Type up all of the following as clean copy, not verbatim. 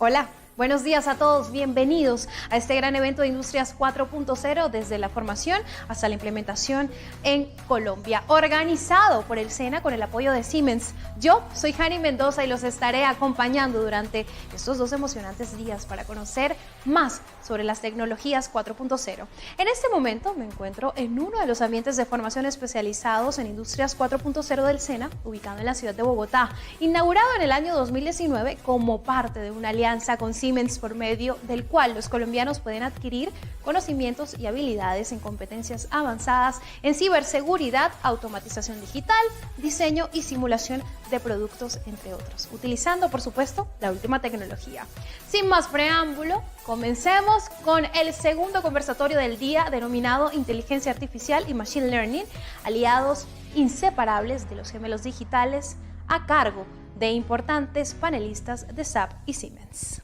Hola, buenos días a todos, bienvenidos a este gran evento de Industrias 4.0 desde la formación hasta la implementación en Colombia, organizado por el SENA con el apoyo de Siemens. Yo soy Jani Mendoza y los estaré acompañando durante estos 2 emocionantes días para conocer más sobre las tecnologías 4.0. En este momento me encuentro en uno de los ambientes de formación especializados en Industrias 4.0 del SENA, ubicado en la ciudad de Bogotá, inaugurado en el año 2019 como parte de una alianza con Siemens, por medio del cual los colombianos pueden adquirir conocimientos y habilidades en competencias avanzadas en ciberseguridad, automatización digital, diseño y simulación de productos, entre otros, utilizando, por supuesto, la última tecnología. Sin más preámbulo, comencemos con el segundo conversatorio del día, denominado Inteligencia Artificial y Machine Learning, aliados inseparables de los gemelos digitales, a cargo de importantes panelistas de SAP y Siemens.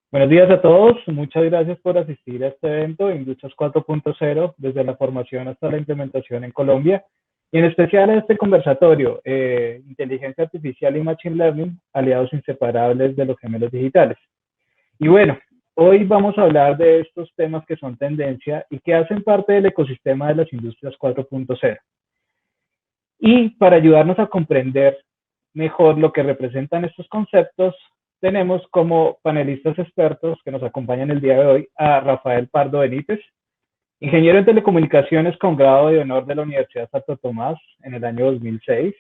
Buenos días a todos, muchas gracias por asistir a este evento Industrias 4.0, desde la formación hasta la implementación en Colombia, y en especial a este conversatorio, Inteligencia Artificial y Machine Learning, aliados inseparables de los gemelos digitales. Y bueno, hoy vamos a hablar de estos temas que son tendencia y que hacen parte del ecosistema de las Industrias 4.0. Y para ayudarnos a comprender mejor lo que representan estos conceptos, tenemos como panelistas expertos que nos acompañan el día de hoy a Rafael Pardo Benítez, ingeniero en telecomunicaciones con grado de honor de la Universidad Santo Tomás en el año 2006,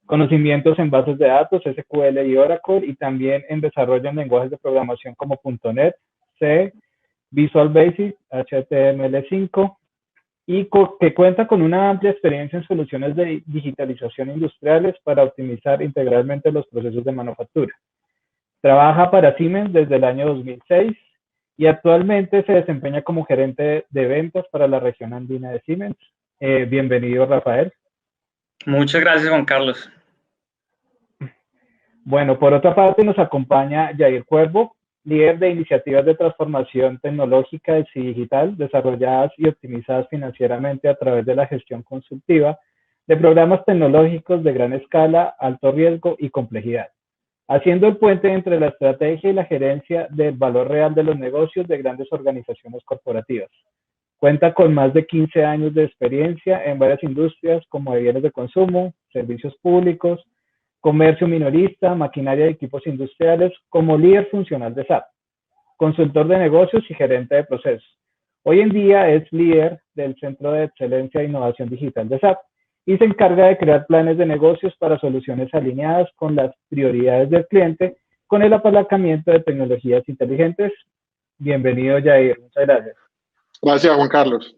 conocimientos en bases de datos, SQL y Oracle, y también en desarrollo en lenguajes de programación como .NET, C, Visual Basic, HTML5, y que cuenta con una amplia experiencia en soluciones de digitalización industriales para optimizar integralmente los procesos de manufactura. Trabaja para Siemens desde el año 2006 y actualmente se desempeña como gerente de ventas para la región andina de Siemens. Bienvenido, Rafael. Muchas gracias, Juan Carlos. Bueno, por otra parte nos acompaña Yair Cuervo, líder de iniciativas de transformación tecnológica y digital desarrolladas y optimizadas financieramente a través de la gestión consultiva de programas tecnológicos de gran escala, alto riesgo y complejidad, haciendo el puente entre la estrategia y la gerencia del valor real de los negocios de grandes organizaciones corporativas. Cuenta con más de 15 años de experiencia en varias industrias como de bienes de consumo, servicios públicos, comercio minorista, maquinaria y equipos industriales, como líder funcional de SAP, consultor de negocios y gerente de procesos. Hoy en día es líder del Centro de Excelencia e Innovación Digital de SAP y se encarga de crear planes de negocios para soluciones alineadas con las prioridades del cliente, con el apalancamiento de tecnologías inteligentes. Bienvenido, Yair. Muchas gracias. Gracias, Juan Carlos.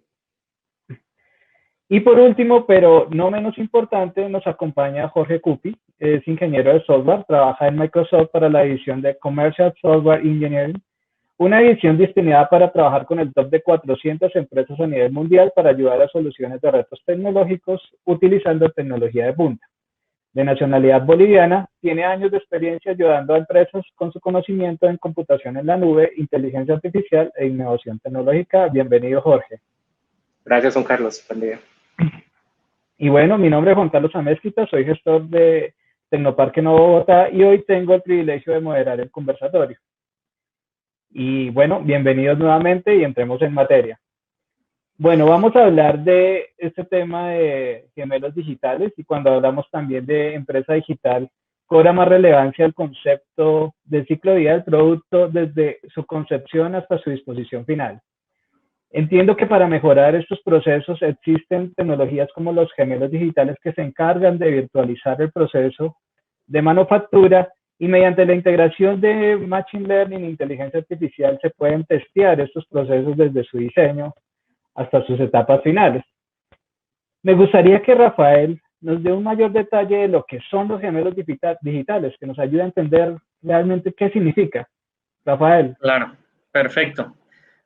Y por último, pero no menos importante, nos acompaña Jorge Cupi, es ingeniero de software, trabaja en Microsoft para la división de Commercial Software Engineering, una división destinada para trabajar con el top de 400 empresas a nivel mundial para ayudar a soluciones de retos tecnológicos utilizando tecnología de punta. De nacionalidad boliviana, tiene años de experiencia ayudando a empresas con su conocimiento en computación en la nube, inteligencia artificial e innovación tecnológica. Bienvenido, Jorge. Gracias, Juan Carlos. Buen día. Y bueno, mi nombre es Juan Carlos Amezquita, soy gestor de Tecnoparque Nuevo Bogotá y hoy tengo el privilegio de moderar el conversatorio. Y bueno, bienvenidos nuevamente y entremos en materia. Bueno, vamos a hablar de este tema de gemelos digitales, y cuando hablamos también de empresa digital, cobra más relevancia el concepto del ciclo de vida del producto desde su concepción hasta su disposición final. Entiendo que para mejorar estos procesos existen tecnologías como los gemelos digitales que se encargan de virtualizar el proceso de manufactura, y mediante la integración de Machine Learning e inteligencia artificial se pueden testear estos procesos desde su diseño hasta sus etapas finales. Me gustaría que Rafael nos dé un mayor detalle de lo que son los gemelos digitales, que nos ayude a entender realmente qué significa. Rafael. Claro, perfecto.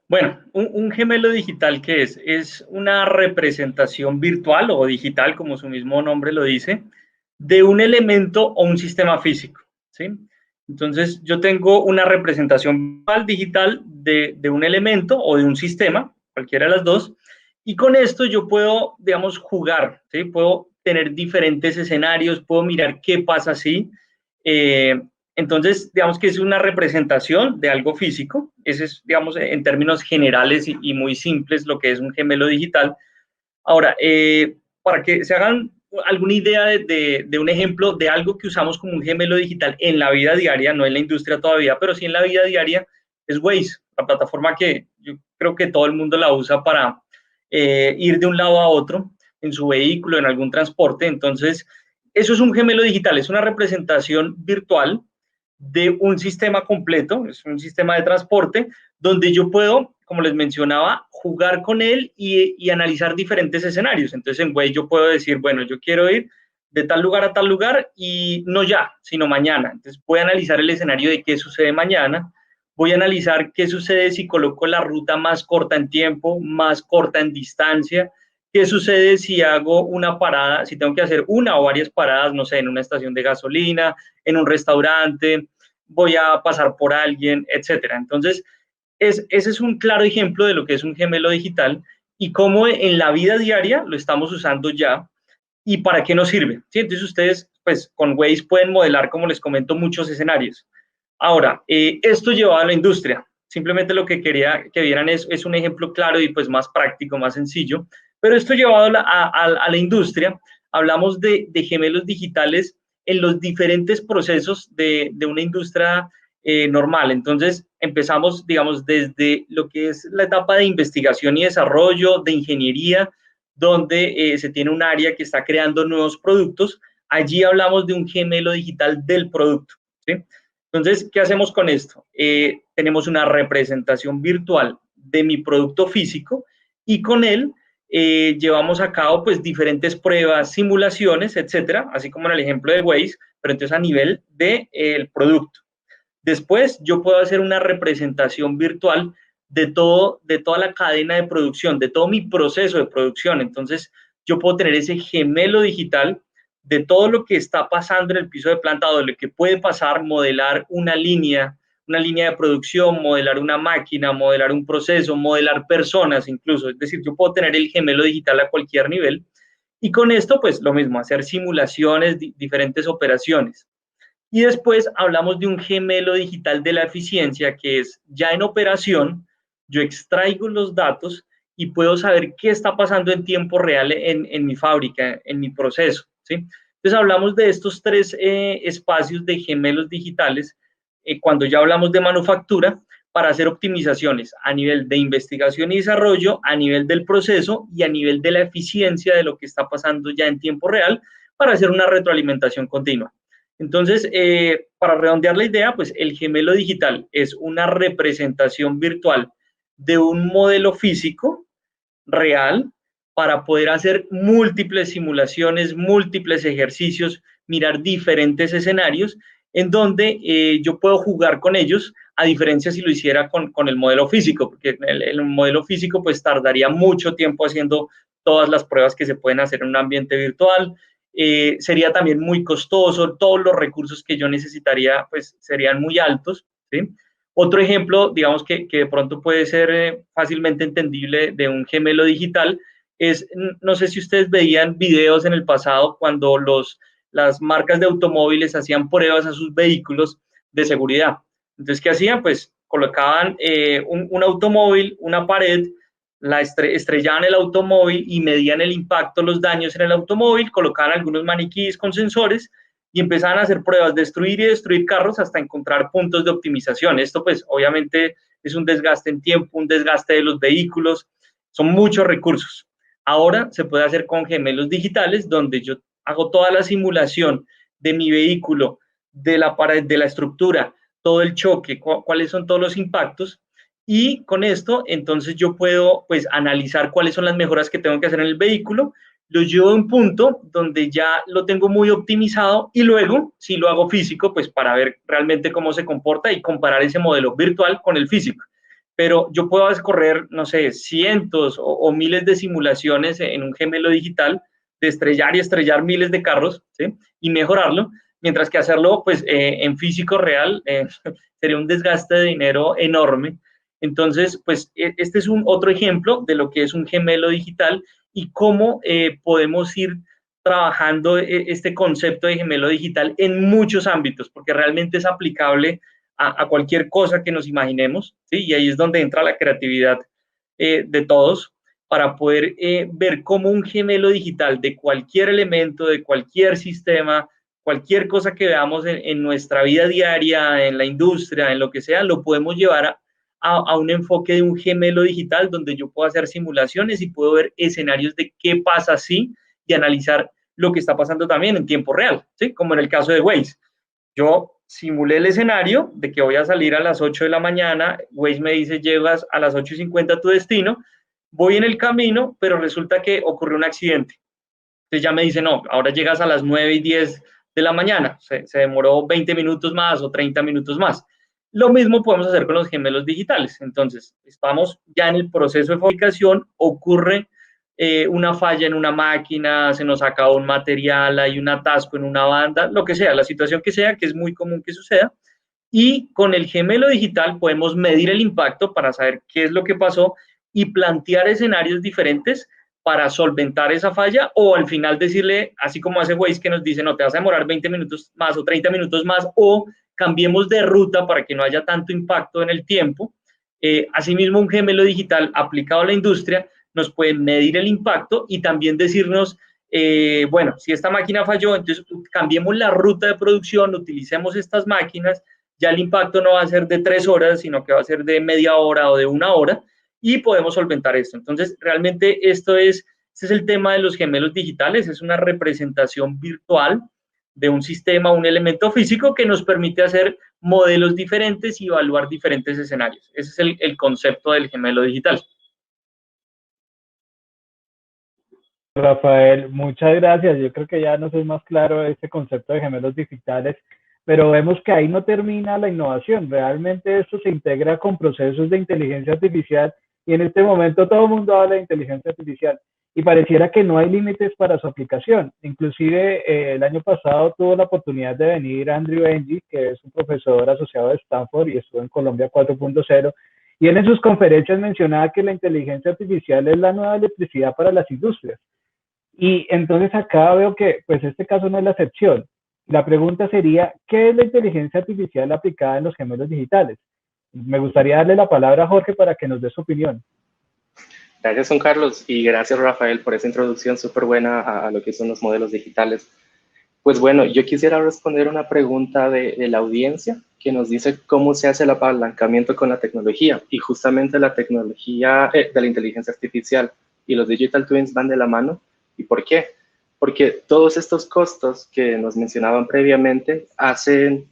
Bueno, un gemelo digital, ¿qué es? Es una representación virtual o digital, como su mismo nombre lo dice, de un elemento o un sistema físico, ¿sí? Entonces, yo tengo una representación digital de un elemento o de un sistema, cualquiera de las dos, y con esto yo puedo, digamos, jugar, ¿sí? Puedo tener diferentes escenarios, puedo mirar qué pasa si. Entonces, digamos que es una representación de algo físico. Ese es, digamos, en términos generales y muy simples lo que es un gemelo digital. Ahora, para que se hagan alguna idea de un ejemplo de algo que usamos como un gemelo digital en la vida diaria, no en la industria todavía, pero sí en la vida diaria, es Waze, la plataforma que yo creo que todo el mundo la usa para ir de un lado a otro en su vehículo, en algún transporte. Entonces, eso es un gemelo digital, es una representación virtual de un sistema completo, es un sistema de transporte, donde yo puedo, como les mencionaba, jugar con él y analizar diferentes escenarios. Entonces, en Waze yo puedo decir, bueno, yo quiero ir de tal lugar a tal lugar y no ya, sino mañana. Entonces, voy a analizar el escenario de qué sucede mañana, voy a analizar qué sucede si coloco la ruta más corta en tiempo, más corta en distancia, qué sucede si hago una parada, si tengo que hacer una o varias paradas, no sé, en una estación de gasolina, en un restaurante, voy a pasar por alguien, etcétera. Entonces, ese es un claro ejemplo de lo que es un gemelo digital y cómo en la vida diaria lo estamos usando ya y para qué nos sirve. ¿Sí? Entonces, ustedes, pues, con Waze pueden modelar, como les comento, muchos escenarios. Ahora, esto llevado a la industria. Simplemente lo que quería que vieran es un ejemplo claro y pues más práctico, más sencillo. Pero esto llevado a la industria, hablamos de gemelos digitales en los diferentes procesos de una industria normal. Entonces, empezamos, digamos, desde lo que es la etapa de investigación y desarrollo, de ingeniería, donde se tiene un área que está creando nuevos productos. Allí hablamos de un gemelo digital del producto, ¿sí? Entonces, ¿qué hacemos con esto? Tenemos una representación virtual de mi producto físico y con él llevamos a cabo pues diferentes pruebas, simulaciones, etcétera, así como en el ejemplo de Waze, pero entonces a nivel del producto. Después, yo puedo hacer una representación virtual de toda la cadena de producción, de todo mi proceso de producción. Entonces, yo puedo tener ese gemelo digital de todo lo que está pasando en el piso de planta, o de lo que puede pasar, modelar una línea de producción, modelar una máquina, modelar un proceso, modelar personas incluso. Es decir, yo puedo tener el gemelo digital a cualquier nivel. Y con esto, pues lo mismo, hacer simulaciones, diferentes operaciones. Y después hablamos de un gemelo digital de la eficiencia, que es ya en operación, yo extraigo los datos y puedo saber qué está pasando en tiempo real en mi fábrica, en mi proceso, ¿sí? Entonces hablamos de estos tres espacios de gemelos digitales cuando ya hablamos de manufactura, para hacer optimizaciones a nivel de investigación y desarrollo, a nivel del proceso y a nivel de la eficiencia de lo que está pasando ya en tiempo real, para hacer una retroalimentación continua. Entonces, para redondear la idea, pues el gemelo digital es una representación virtual de un modelo físico real para poder hacer múltiples simulaciones, múltiples ejercicios, mirar diferentes escenarios en donde yo puedo jugar con ellos, a diferencia si lo hiciera con el modelo físico, porque el modelo físico pues tardaría mucho tiempo haciendo todas las pruebas que se pueden hacer en un ambiente virtual. Sería también muy costoso, todos los recursos que yo necesitaría pues serían muy altos, ¿sí? Otro ejemplo, digamos que de pronto puede ser fácilmente entendible de un gemelo digital es, no sé si ustedes veían videos en el pasado cuando las marcas de automóviles hacían pruebas a sus vehículos de seguridad. Entonces, ¿qué hacían? Pues colocaban un automóvil, una pared, estrellaban el automóvil y medían el impacto, los daños en el automóvil, colocaban algunos maniquíes con sensores y empezaban a hacer pruebas, destruir y destruir carros hasta encontrar puntos de optimización. Esto pues obviamente es un desgaste en tiempo, un desgaste de los vehículos, son muchos recursos. Ahora se puede hacer con gemelos digitales donde yo hago toda la simulación de mi vehículo, de la pared, de la estructura, todo el choque, cuáles son todos los impactos, y con esto entonces yo puedo pues analizar cuáles son las mejoras que tengo que hacer en el vehículo, lo llevo a un punto donde ya lo tengo muy optimizado y luego, si lo hago físico, pues para ver realmente cómo se comporta y comparar ese modelo virtual con el físico. Pero yo puedo correr, no sé, cientos o miles de simulaciones en un gemelo digital de estrellar y estrellar miles de carros, ¿sí? Y mejorarlo, mientras que hacerlo pues en físico real sería un desgaste de dinero enorme. Entonces, pues este es otro ejemplo de lo que es un gemelo digital y cómo podemos ir trabajando este concepto de gemelo digital en muchos ámbitos, porque realmente es aplicable a cualquier cosa que nos imaginemos, ¿sí? Y ahí es donde entra la creatividad de todos, para poder ver cómo un gemelo digital de cualquier elemento, de cualquier sistema, cualquier cosa que veamos en nuestra vida diaria, en la industria, en lo que sea, lo podemos llevar a un enfoque de un gemelo digital donde yo puedo hacer simulaciones y puedo ver escenarios de qué pasa si y analizar lo que está pasando también en tiempo real, ¿sí? Como en el caso de Waze. Yo simulé el escenario de que voy a salir a las 8 de la mañana, Waze me dice llegas a las 8:50 a tu destino, voy en el camino, pero resulta que ocurrió un accidente. Entonces ya me dice, no, ahora llegas a las 9:10 de la mañana, se demoró 20 minutos más o 30 minutos más. Lo mismo podemos hacer con los gemelos digitales. Entonces, estamos ya en el proceso de fabricación, ocurre una falla en una máquina, se nos acaba un material, hay un atasco en una banda, lo que sea, la situación que sea, que es muy común que suceda. Y con el gemelo digital podemos medir el impacto para saber qué es lo que pasó y plantear escenarios diferentes para solventar esa falla, o al final decirle, así como hace Waze que nos dice, no, te vas a demorar 20 minutos más o 30 minutos más, o cambiemos de ruta para que no haya tanto impacto en el tiempo. Asimismo, un gemelo digital aplicado a la industria nos puede medir el impacto y también decirnos, bueno, si esta máquina falló, entonces cambiemos la ruta de producción, utilicemos estas máquinas, ya el impacto no va a ser de 3 horas, sino que va a ser de media hora o de 1 hora, y podemos solventar esto. Entonces, realmente este es el tema de los gemelos digitales, es una representación virtual de un sistema, un elemento físico que nos permite hacer modelos diferentes y evaluar diferentes escenarios. Ese es el concepto del gemelo digital. Rafael, muchas gracias. Yo creo que ya nos es más claro este concepto de gemelos digitales, pero vemos que ahí no termina la innovación. Realmente esto se integra con procesos de inteligencia artificial y en este momento todo el mundo habla de inteligencia artificial y pareciera que no hay límites para su aplicación. Inclusive el año pasado tuvo la oportunidad de venir Andrew Ng, que es un profesor asociado de Stanford y estuvo en Colombia 4.0, y él en sus conferencias mencionaba que la inteligencia artificial es la nueva electricidad para las industrias. Y entonces acá veo que pues este caso no es la excepción. La pregunta sería, ¿qué es la inteligencia artificial aplicada en los gemelos digitales? Me gustaría darle la palabra a Jorge para que nos dé su opinión. Gracias, Juan Carlos, y gracias, Rafael, por esa introducción súper buena a lo que son los modelos digitales. Pues bueno, yo quisiera responder una pregunta de la audiencia que nos dice cómo se hace el apalancamiento con la tecnología, y justamente la tecnología de la inteligencia artificial y los digital twins van de la mano. ¿Y por qué? Porque todos estos costos que nos mencionaban previamente hacen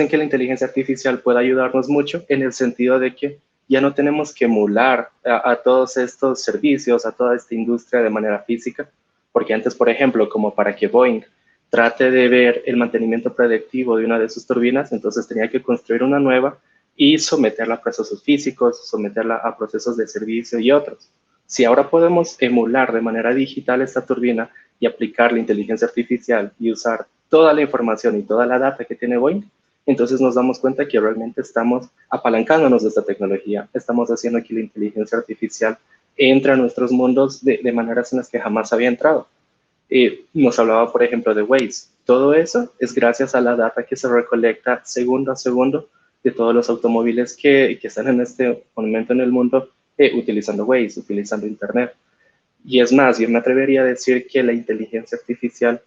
que la inteligencia artificial pueda ayudarnos mucho en el sentido de que ya no tenemos que emular a todos estos servicios, a toda esta industria de manera física, porque antes, por ejemplo, como para que Boeing trate de ver el mantenimiento predictivo de una de sus turbinas, entonces tenía que construir una nueva y someterla a procesos físicos, someterla a procesos de servicio y otros. Si ahora podemos emular de manera digital esta turbina y aplicar la inteligencia artificial y usar toda la información y toda la data que tiene Boeing, entonces nos damos cuenta que realmente estamos apalancándonos de esta tecnología, estamos haciendo que la inteligencia artificial entre a nuestros mundos de maneras en las que jamás había entrado. Nos hablaba, por ejemplo, de Waze. Todo eso es gracias a la data que se recolecta segundo a segundo de todos los automóviles que están en este momento en el mundo utilizando Waze, utilizando Internet. Y es más, yo me atrevería a decir que la inteligencia artificial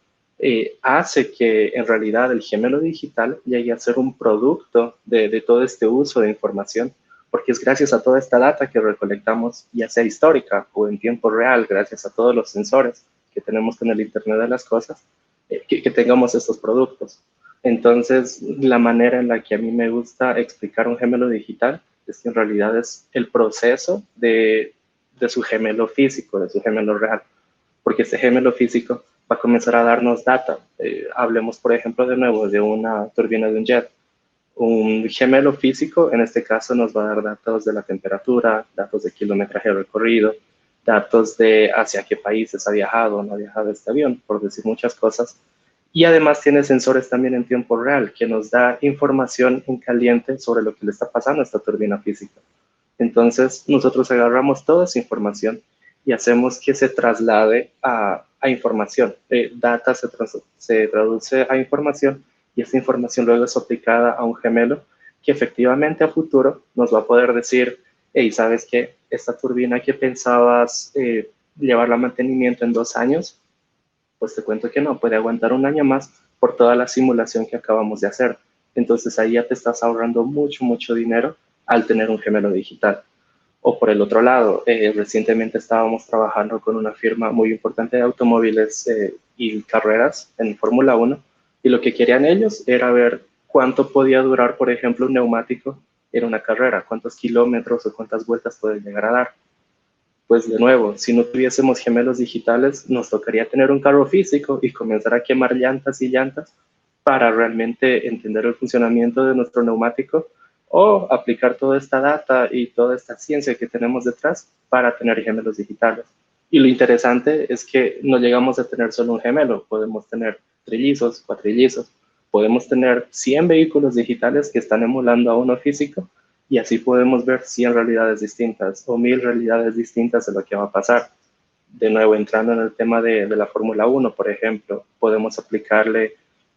hace que en realidad el gemelo digital llegue a ser un producto de todo este uso de información, porque es gracias a toda esta data que recolectamos, ya sea histórica o en tiempo real, gracias a todos los sensores que tenemos con el Internet de las cosas, que tengamos estos productos. Entonces, la manera en la que a mí me gusta explicar un gemelo digital es que en realidad es el proceso de su gemelo físico, de su gemelo real, porque este gemelo físico va a comenzar a darnos data. Hablemos, por ejemplo, de nuevo de una turbina de un jet. Un gemelo físico, en este caso, nos va a dar datos de la temperatura, datos de kilometraje recorrido, datos de hacia qué países ha viajado o no ha viajado este avión, por decir muchas cosas. Y además tiene sensores también en tiempo real, que nos da información en caliente sobre lo que le está pasando a esta turbina física. Entonces, nosotros agarramos toda esa información y hacemos que se traslade a información. Data se traduce a información y esta información luego es aplicada a un gemelo que efectivamente a futuro nos va a poder decir, hey, ¿sabes qué? Esta turbina que pensabas llevarla a mantenimiento en 2 años, pues te cuento que no, puede aguantar 1 año más por toda la simulación que acabamos de hacer. Entonces ahí ya te estás ahorrando mucho, mucho dinero al tener un gemelo digital. O por el otro lado, recientemente estábamos trabajando con una firma muy importante de automóviles y carreras en Fórmula 1 y lo que querían ellos era ver cuánto podía durar, por ejemplo, un neumático en una carrera, cuántos kilómetros o cuántas vueltas puede llegar a dar. Pues de nuevo, si no tuviésemos gemelos digitales, nos tocaría tener un carro físico y comenzar a quemar llantas y llantas para realmente entender el funcionamiento de nuestro neumático o aplicar toda esta data y toda esta ciencia que tenemos detrás para tener gemelos digitales. Y lo interesante es que no llegamos a tener solo un gemelo, podemos tener trillizos, cuatrillizos, podemos tener 100 vehículos digitales que están emulando a uno físico y así podemos ver 100 realidades distintas o 1000 realidades distintas de lo que va a pasar. De nuevo, entrando en el tema de la Fórmula 1, por ejemplo, podemos aplicarle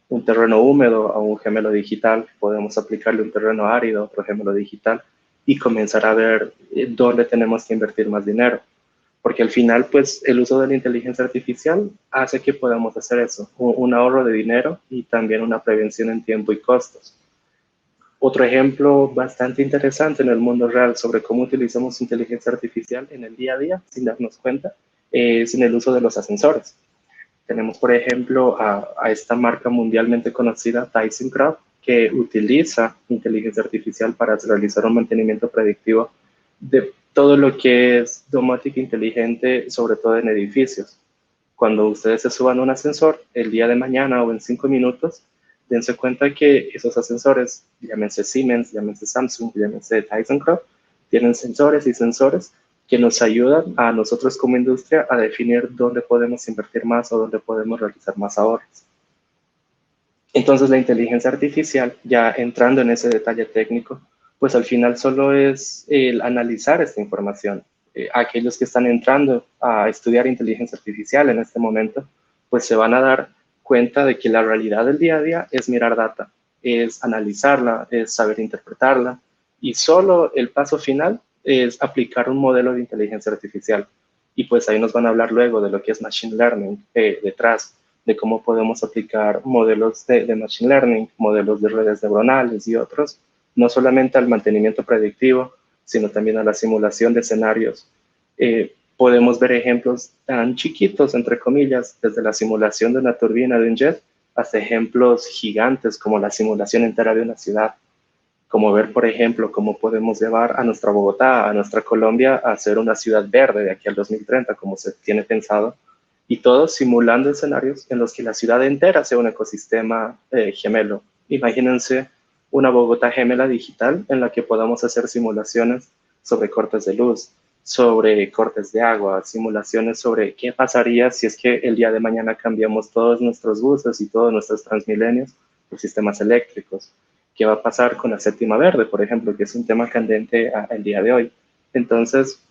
un terreno húmedo a un gemelo digital, podemos aplicarle un terreno árido a otro gemelo digital y comenzar a ver dónde tenemos que invertir más dinero. Porque al final, pues, el uso de la inteligencia artificial hace que podamos hacer eso, un ahorro de dinero y también una prevención en tiempo y costos. Otro ejemplo bastante interesante en el mundo real sobre cómo utilizamos inteligencia artificial en el día a día, sin darnos cuenta, es en el uso de los ascensores. Tenemos, por ejemplo, a esta marca mundialmente conocida, ThyssenKrupp, que utiliza inteligencia artificial para realizar un mantenimiento predictivo de todo lo que es domótica inteligente, sobre todo en edificios. Cuando ustedes se suban a un ascensor, el día de mañana o en 5 minutos, dense cuenta que esos ascensores, llámense Siemens, llámense Samsung, llámense ThyssenKrupp, tienen sensores y sensores que nos ayudan a nosotros como industria a definir dónde podemos invertir más o dónde podemos realizar más ahorros. Entonces la inteligencia artificial, ya entrando en ese detalle técnico, pues al final solo es el analizar esta información. Aquellos que están entrando a estudiar inteligencia artificial en este momento, pues se van a dar cuenta de que la realidad del día a día es mirar data, es analizarla, es saber interpretarla y solo el paso final es aplicar un modelo de inteligencia artificial. Y pues ahí nos van a hablar luego de lo que es Machine Learning detrás, de cómo podemos aplicar modelos de Machine Learning, modelos de redes neuronales y otros, no solamente al mantenimiento predictivo, sino también a la simulación de escenarios. Podemos ver ejemplos tan chiquitos, entre comillas, desde la simulación de una turbina de un jet, hasta ejemplos gigantes como la simulación entera de una ciudad. Como ver, por ejemplo, cómo podemos llevar a nuestra Bogotá, a nuestra Colombia, a ser una ciudad verde de aquí al 2030, como se tiene pensado, y todo simulando escenarios en los que la ciudad entera sea un ecosistema gemelo. Imagínense una Bogotá gemela digital en la que podamos hacer simulaciones sobre cortes de luz, sobre cortes de agua, simulaciones sobre qué pasaría si es que el día de mañana cambiamos todos nuestros buses y todos nuestros Transmilenios por sistemas eléctricos. ¿Qué va a pasar con la séptima verde, por ejemplo, que es un tema candente el día de hoy? Entonces,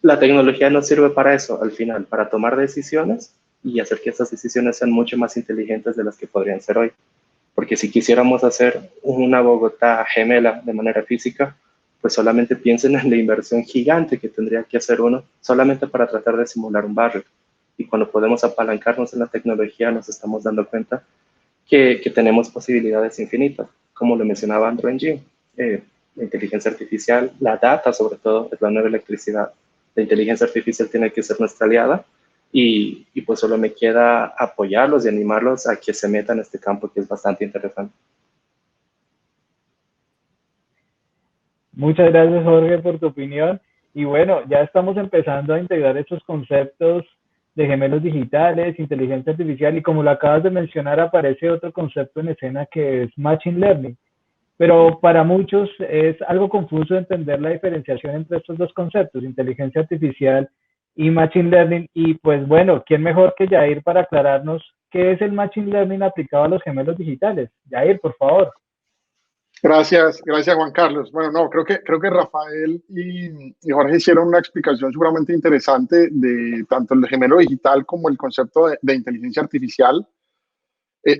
la tecnología nos sirve para eso, al final, para tomar decisiones y hacer que estas decisiones sean mucho más inteligentes de las que podrían ser hoy. Porque si quisiéramos hacer una Bogotá gemela de manera física, pues solamente piensen en la inversión gigante que tendría que hacer uno solamente para tratar de simular un barrio. Y cuando podemos apalancarnos en la tecnología, nos estamos dando cuenta que tenemos posibilidades infinitas. Como lo mencionaba Andrew Ng, la inteligencia artificial, la data sobre todo, es la nueva electricidad. La inteligencia artificial tiene que ser nuestra aliada y pues solo me queda apoyarlos y animarlos a que se metan en este campo que es bastante interesante. Muchas gracias, Jorge, por tu opinión. Y bueno, ya estamos empezando a integrar estos conceptos de gemelos digitales, inteligencia artificial, y como lo acabas de mencionar, aparece otro concepto en escena que es Machine Learning. Pero para muchos es algo confuso entender la diferenciación entre estos dos conceptos, inteligencia artificial y Machine Learning. Y pues bueno, ¿quién mejor que Yair para aclararnos qué es el Machine Learning aplicado a los gemelos digitales? Yair, por favor. Gracias, gracias Juan Carlos. Bueno, no, creo que Rafael y Jorge hicieron una explicación seguramente interesante de tanto el gemelo digital como el concepto de inteligencia artificial.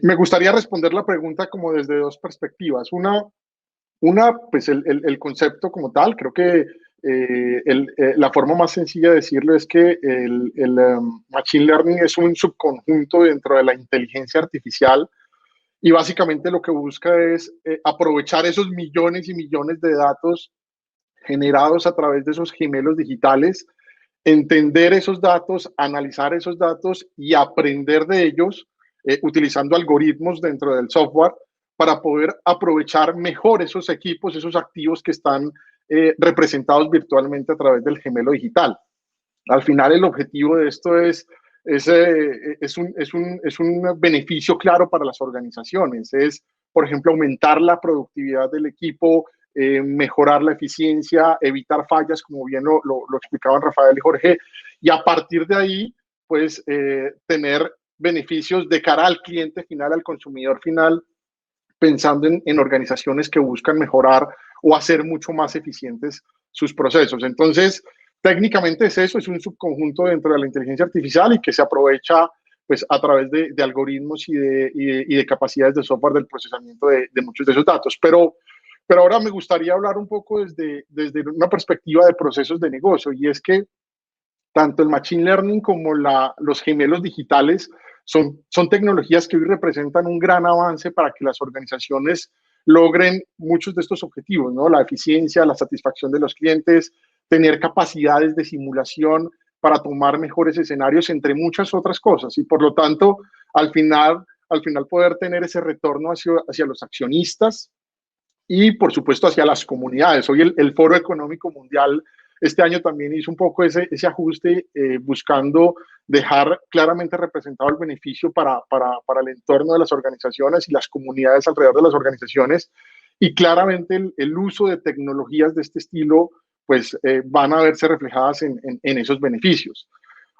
Me gustaría responder la pregunta como desde dos perspectivas. Una pues el concepto como tal, creo que la forma más sencilla de decirlo es que Machine Learning es un subconjunto dentro de la inteligencia artificial y básicamente lo que busca es aprovechar esos millones y millones de datos generados a través de esos gemelos digitales, entender esos datos, analizar esos datos y aprender de ellos utilizando algoritmos dentro del software para poder aprovechar mejor esos equipos, esos activos que están representados virtualmente a través del gemelo digital. Al final el objetivo de esto es un beneficio claro para las organizaciones. Es, por ejemplo, aumentar la productividad del equipo, mejorar la eficiencia, evitar fallas, como bien lo explicaban Rafael y Jorge, y a partir de ahí, pues, tener beneficios de cara al cliente final, al consumidor final, pensando en organizaciones que buscan mejorar o hacer mucho más eficientes sus procesos. Entonces, técnicamente es eso, es un subconjunto dentro de la inteligencia artificial y que se aprovecha pues, a través de algoritmos y de capacidades de software del procesamiento de muchos de esos datos. Pero ahora me gustaría hablar un poco desde una perspectiva de procesos de negocio, y es que tanto el Machine Learning como los gemelos digitales son tecnologías que hoy representan un gran avance para que las organizaciones logren muchos de estos objetivos, ¿no? La eficiencia, la satisfacción de los clientes, tener capacidades de simulación para tomar mejores escenarios, entre muchas otras cosas. Y por lo tanto, al final poder tener ese retorno hacia los accionistas y, por supuesto, hacia las comunidades. Hoy el Foro Económico Mundial este año también hizo un poco ese ajuste, buscando dejar claramente representado el beneficio para el entorno de las organizaciones y las comunidades alrededor de las organizaciones. Y claramente el uso de tecnologías de este estilo pues van a verse reflejadas en esos beneficios.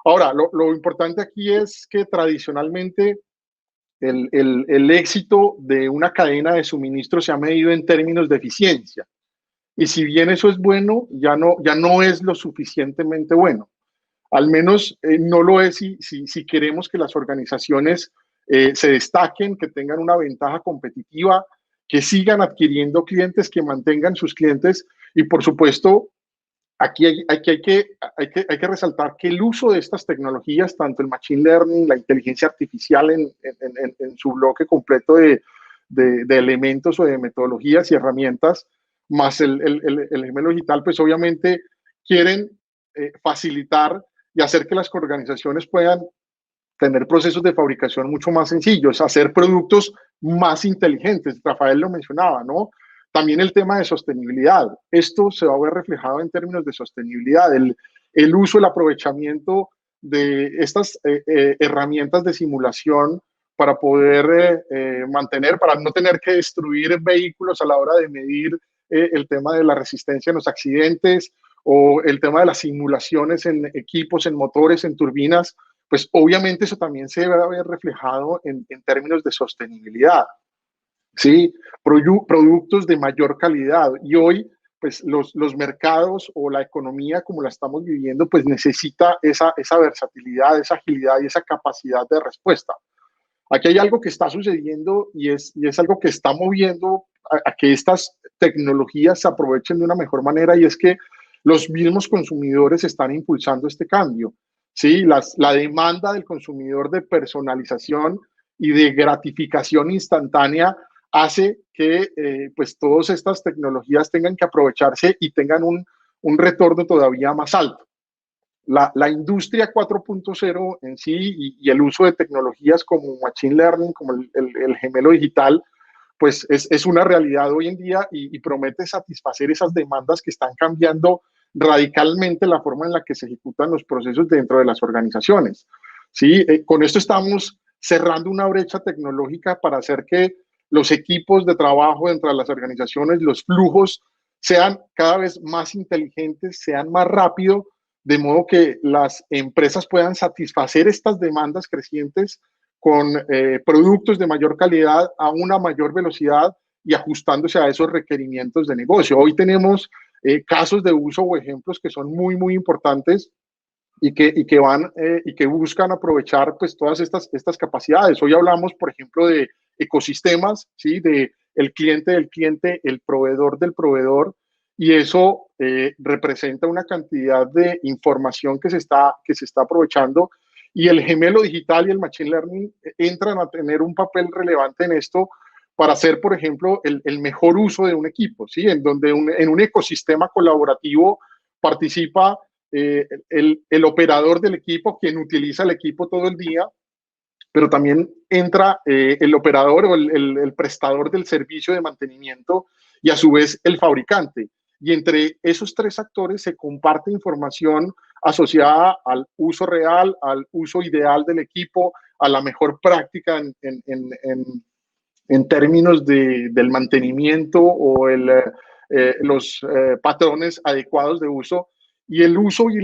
Ahora, lo importante aquí es que tradicionalmente el éxito de una cadena de suministro se ha medido en términos de eficiencia. Y si bien eso es bueno, ya no es lo suficientemente bueno. Al menos no lo es si queremos que las organizaciones se destaquen, que tengan una ventaja competitiva, que sigan adquiriendo clientes, que mantengan sus clientes. Y por supuesto, aquí hay que resaltar que el uso de estas tecnologías, tanto el Machine Learning, la inteligencia artificial en su bloque completo de elementos o de metodologías y herramientas, más el gemelo digital, pues obviamente quieren facilitar y hacer que las organizaciones puedan tener procesos de fabricación mucho más sencillos, hacer productos más inteligentes. Rafael lo mencionaba, ¿no? También el tema de sostenibilidad. Esto se va a ver reflejado en términos de sostenibilidad, el uso, el aprovechamiento de estas herramientas de simulación para poder mantener, para no tener que destruir vehículos a la hora de medir el tema de la resistencia en los accidentes o el tema de las simulaciones en equipos, en motores, en turbinas, pues obviamente eso también se va a ver reflejado en términos de sostenibilidad. ¿Sí? Productos de mayor calidad. Y hoy, pues los mercados o la economía como la estamos viviendo, pues necesita esa versatilidad, esa agilidad y esa capacidad de respuesta. Aquí hay algo que está sucediendo y es algo que está moviendo a que estas tecnologías se aprovechen de una mejor manera, y es que los mismos consumidores están impulsando este cambio. ¿Sí? La demanda del consumidor de personalización y de gratificación instantánea hace que pues todas estas tecnologías tengan que aprovecharse y tengan un retorno todavía más alto. La industria 4.0 en sí y el uso de tecnologías como Machine Learning, como el gemelo digital, pues es una realidad hoy en día y promete satisfacer esas demandas que están cambiando radicalmente la forma en la que se ejecutan los procesos dentro de las organizaciones. ¿Sí? Con esto estamos cerrando una brecha tecnológica para hacer que los equipos de trabajo dentro de las organizaciones, los flujos sean cada vez más inteligentes, sean más rápidos, de modo que las empresas puedan satisfacer estas demandas crecientes con productos de mayor calidad a una mayor velocidad y ajustándose a esos requerimientos de negocio. Hoy tenemos casos de uso o ejemplos que son muy, muy importantes y que van y que buscan aprovechar pues todas estas capacidades. Hoy hablamos, por ejemplo, de ecosistemas, ¿sí? De el cliente del cliente, el proveedor del proveedor, y eso representa una cantidad de información que se está aprovechando, y el gemelo digital y el machine learning entran a tener un papel relevante en esto para hacer, por ejemplo, el mejor uso de un equipo, ¿sí? En donde en un ecosistema colaborativo participa el operador del equipo, quien utiliza el equipo todo el día, pero también entra el operador o el prestador del servicio de mantenimiento y a su vez el fabricante. Y entre esos tres actores se comparte información asociada al uso real, al uso ideal del equipo, a la mejor práctica en términos del mantenimiento o los patrones adecuados de uso. Y el uso y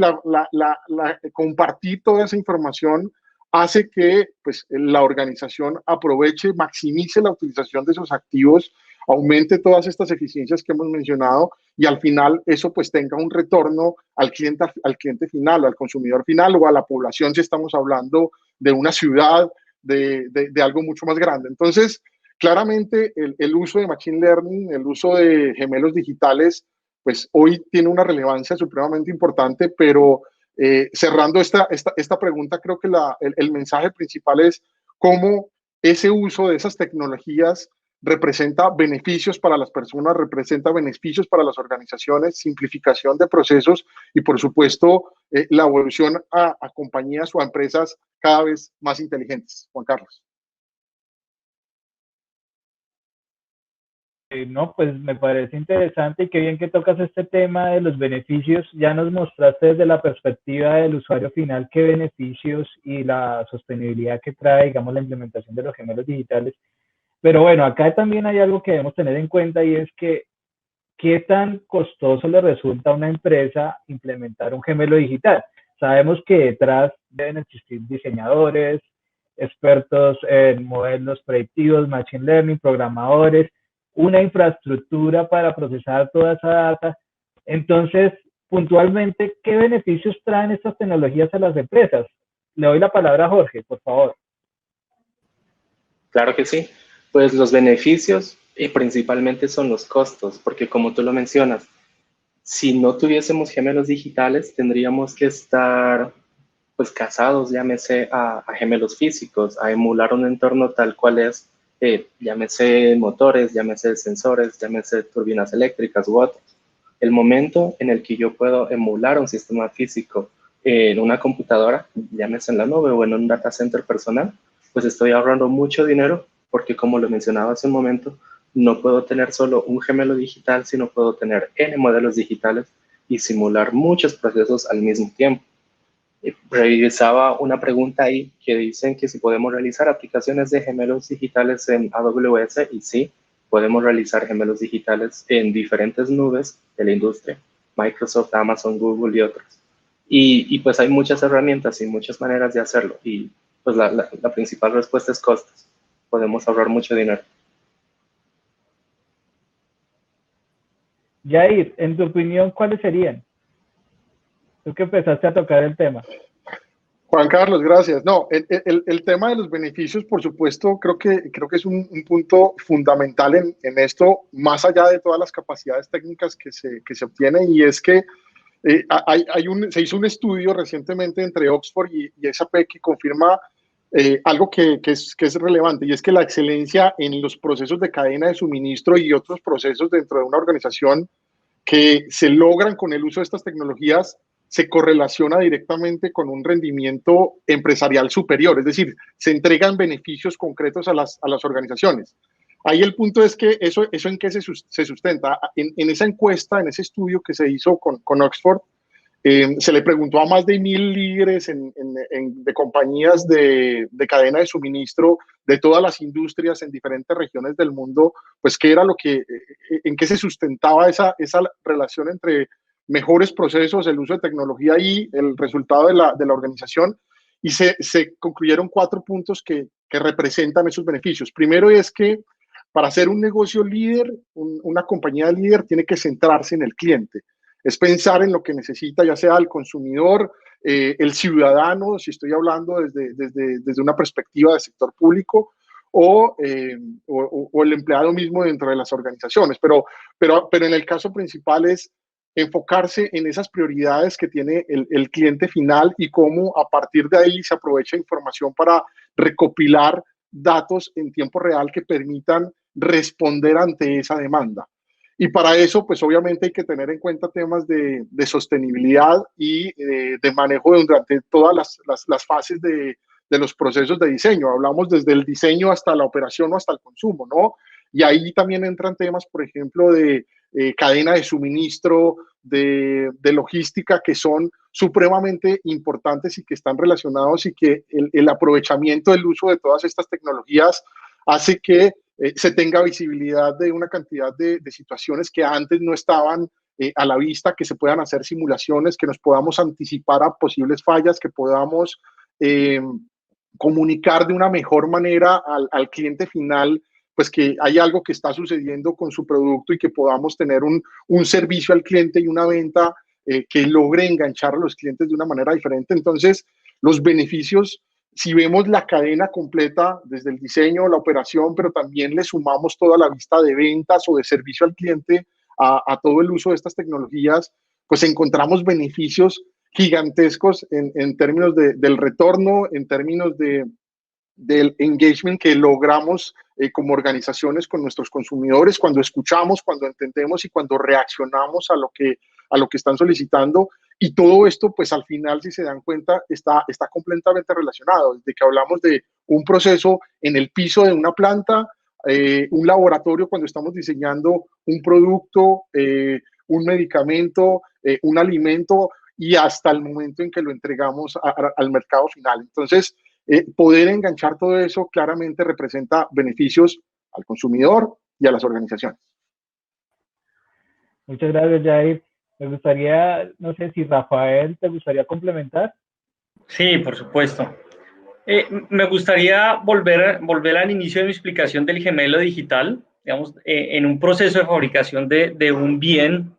compartir toda esa información hace que pues, la organización aproveche, maximice la utilización de esos activos, aumente todas estas eficiencias que hemos mencionado, y al final eso pues tenga un retorno al cliente final, al consumidor final, o a la población si estamos hablando de una ciudad, de algo mucho más grande. Entonces, claramente el uso de Machine Learning, el uso de gemelos digitales, pues hoy tiene una relevancia supremamente importante, pero cerrando esta pregunta, creo que el mensaje principal es cómo ese uso de esas tecnologías representa beneficios para las personas, representa beneficios para las organizaciones, simplificación de procesos y, por supuesto, la evolución a compañías o a empresas cada vez más inteligentes. Juan Carlos. No, pues me parece interesante y qué bien que tocas este tema de los beneficios. Ya nos mostraste desde la perspectiva del usuario final qué beneficios y la sostenibilidad que trae, digamos, la implementación de los gemelos digitales. Pero bueno, acá también hay algo que debemos tener en cuenta, y es que qué tan costoso le resulta a una empresa implementar un gemelo digital. Sabemos que detrás deben existir diseñadores, expertos en modelos predictivos, machine learning, programadores, una infraestructura para procesar toda esa data. Entonces, puntualmente, ¿qué beneficios traen estas tecnologías a las empresas? Le doy la palabra a Jorge, por favor. Claro que sí. Pues los beneficios principalmente son los costos, porque como tú lo mencionas, si no tuviésemos gemelos digitales, tendríamos que estar pues casados, llámese a gemelos físicos, a emular un entorno tal cual es, llámese motores, llámese sensores, llámese turbinas eléctricas u otros. El momento en el que yo puedo emular un sistema físico en una computadora, llámese en la nube o en un data center personal, pues estoy ahorrando mucho dinero, porque como lo mencionaba hace un momento, no puedo tener solo un gemelo digital, sino puedo tener N modelos digitales y simular muchos procesos al mismo tiempo. Revisaba una pregunta ahí que dicen que si podemos realizar aplicaciones de gemelos digitales en AWS, y sí, podemos realizar gemelos digitales en diferentes nubes de la industria, Microsoft, Amazon, Google y otros. Y pues hay muchas herramientas y muchas maneras de hacerlo, y pues la principal respuesta es costos. Podemos ahorrar mucho dinero. Yair, en tu opinión, ¿cuáles serían? Tú que empezaste a tocar el tema. Juan Carlos, gracias. No, el tema de los beneficios, por supuesto, creo que es un punto fundamental en esto, más allá de todas las capacidades técnicas que se obtienen, y es que se hizo un estudio recientemente entre Oxford y SAP que confirma algo que es relevante, y es que la excelencia en los procesos de cadena de suministro y otros procesos dentro de una organización que se logran con el uso de estas tecnologías se correlaciona directamente con un rendimiento empresarial superior, es decir, se entregan beneficios concretos a las organizaciones. Ahí el punto es que eso en qué se sustenta. En esa encuesta, en ese estudio que se hizo con Oxford, se le preguntó a más de 1,000 líderes de compañías de cadena de suministro de todas las industrias en diferentes regiones del mundo, pues qué era en qué se sustentaba esa relación entre mejores procesos, el uso de tecnología y el resultado de la organización. Y se concluyeron 4 puntos que representan esos beneficios. Primero es que para ser un negocio líder, una compañía líder tiene que centrarse en el cliente. Es pensar en lo que necesita, ya sea el consumidor, el ciudadano, si estoy hablando desde una perspectiva de sector público, o el empleado mismo dentro de las organizaciones. Pero en el caso principal es enfocarse en esas prioridades que tiene el cliente final y cómo a partir de ahí se aprovecha información para recopilar datos en tiempo real que permitan responder ante esa demanda. Y para eso, pues obviamente hay que tener en cuenta temas de sostenibilidad y de manejo durante todas las fases de los procesos de diseño. Hablamos desde el diseño hasta la operación o hasta el consumo, ¿no? Y ahí también entran temas, por ejemplo, de cadena de suministro, de logística, que son supremamente importantes y que están relacionados, y que el aprovechamiento del uso de todas estas tecnologías hace que se tenga visibilidad de una cantidad de situaciones que antes no estaban a la vista, que se puedan hacer simulaciones, que nos podamos anticipar a posibles fallas, que podamos comunicar de una mejor manera al cliente final, pues que hay algo que está sucediendo con su producto, y que podamos tener un servicio al cliente y una venta que logre enganchar a los clientes de una manera diferente. Entonces, los beneficios, si vemos la cadena completa, desde el diseño, la operación, pero también le sumamos toda la vista de ventas o de servicio al cliente a todo el uso de estas tecnologías, pues encontramos beneficios gigantescos en términos del retorno, en términos del engagement que logramos como organizaciones con nuestros consumidores, cuando escuchamos, cuando entendemos y cuando reaccionamos a lo que están solicitando. Y todo esto, pues al final, si se dan cuenta, está completamente relacionado. Desde que hablamos de un proceso en el piso de una planta, un laboratorio cuando estamos diseñando un producto, un medicamento, un alimento, y hasta el momento en que lo entregamos al mercado final. Entonces, poder enganchar todo eso claramente representa beneficios al consumidor y a las organizaciones. Muchas gracias, Jair. Me gustaría, no sé si Rafael, ¿te gustaría complementar? Sí, por supuesto. Me gustaría volver al inicio de mi explicación del gemelo digital, digamos, en un proceso de fabricación de un bien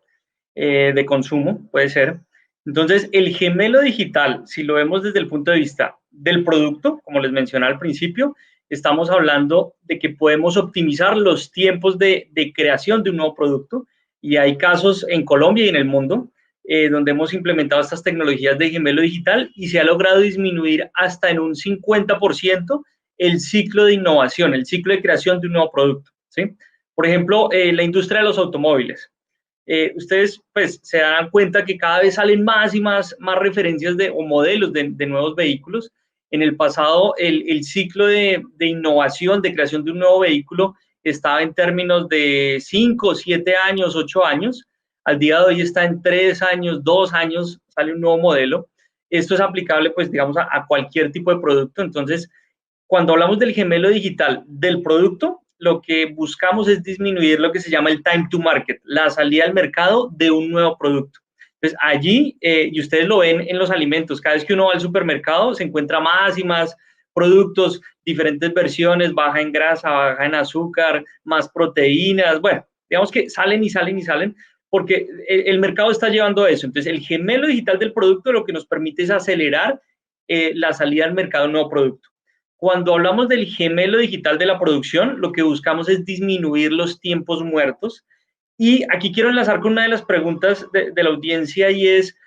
de consumo, puede ser. Entonces, el gemelo digital, si lo vemos desde el punto de vista del producto, como les mencioné al principio, estamos hablando de que podemos optimizar los tiempos de creación de un nuevo producto, y hay casos en Colombia y en el mundo donde hemos implementado estas tecnologías de gemelo digital y se ha logrado disminuir hasta en un 50% el ciclo de innovación, el ciclo de creación de un nuevo producto, ¿sí? Por ejemplo, la industria de los automóviles. Ustedes pues se dan cuenta que cada vez salen más y más referencias o modelos de nuevos vehículos. En el pasado, el ciclo de innovación, de creación de un nuevo vehículo estaba en términos de 5, 7 años, 8 años. Al día de hoy está en 3 años, 2 años, sale un nuevo modelo. Esto es aplicable, pues, digamos, a cualquier tipo de producto. Entonces, cuando hablamos del gemelo digital del producto, lo que buscamos es disminuir lo que se llama el time to market, la salida al mercado de un nuevo producto. Entonces, allí, y ustedes lo ven en los alimentos, cada vez que uno va al supermercado se encuentra más y más productos, diferentes versiones, baja en grasa, baja en azúcar, más proteínas. Bueno, digamos que salen y salen y salen, porque el mercado está llevando a eso. Entonces, el gemelo digital del producto lo que nos permite es acelerar la salida al mercado de un nuevo producto. Cuando hablamos del gemelo digital de la producción, lo que buscamos es disminuir los tiempos muertos. Y aquí quiero enlazar con una de las preguntas de la audiencia, y es,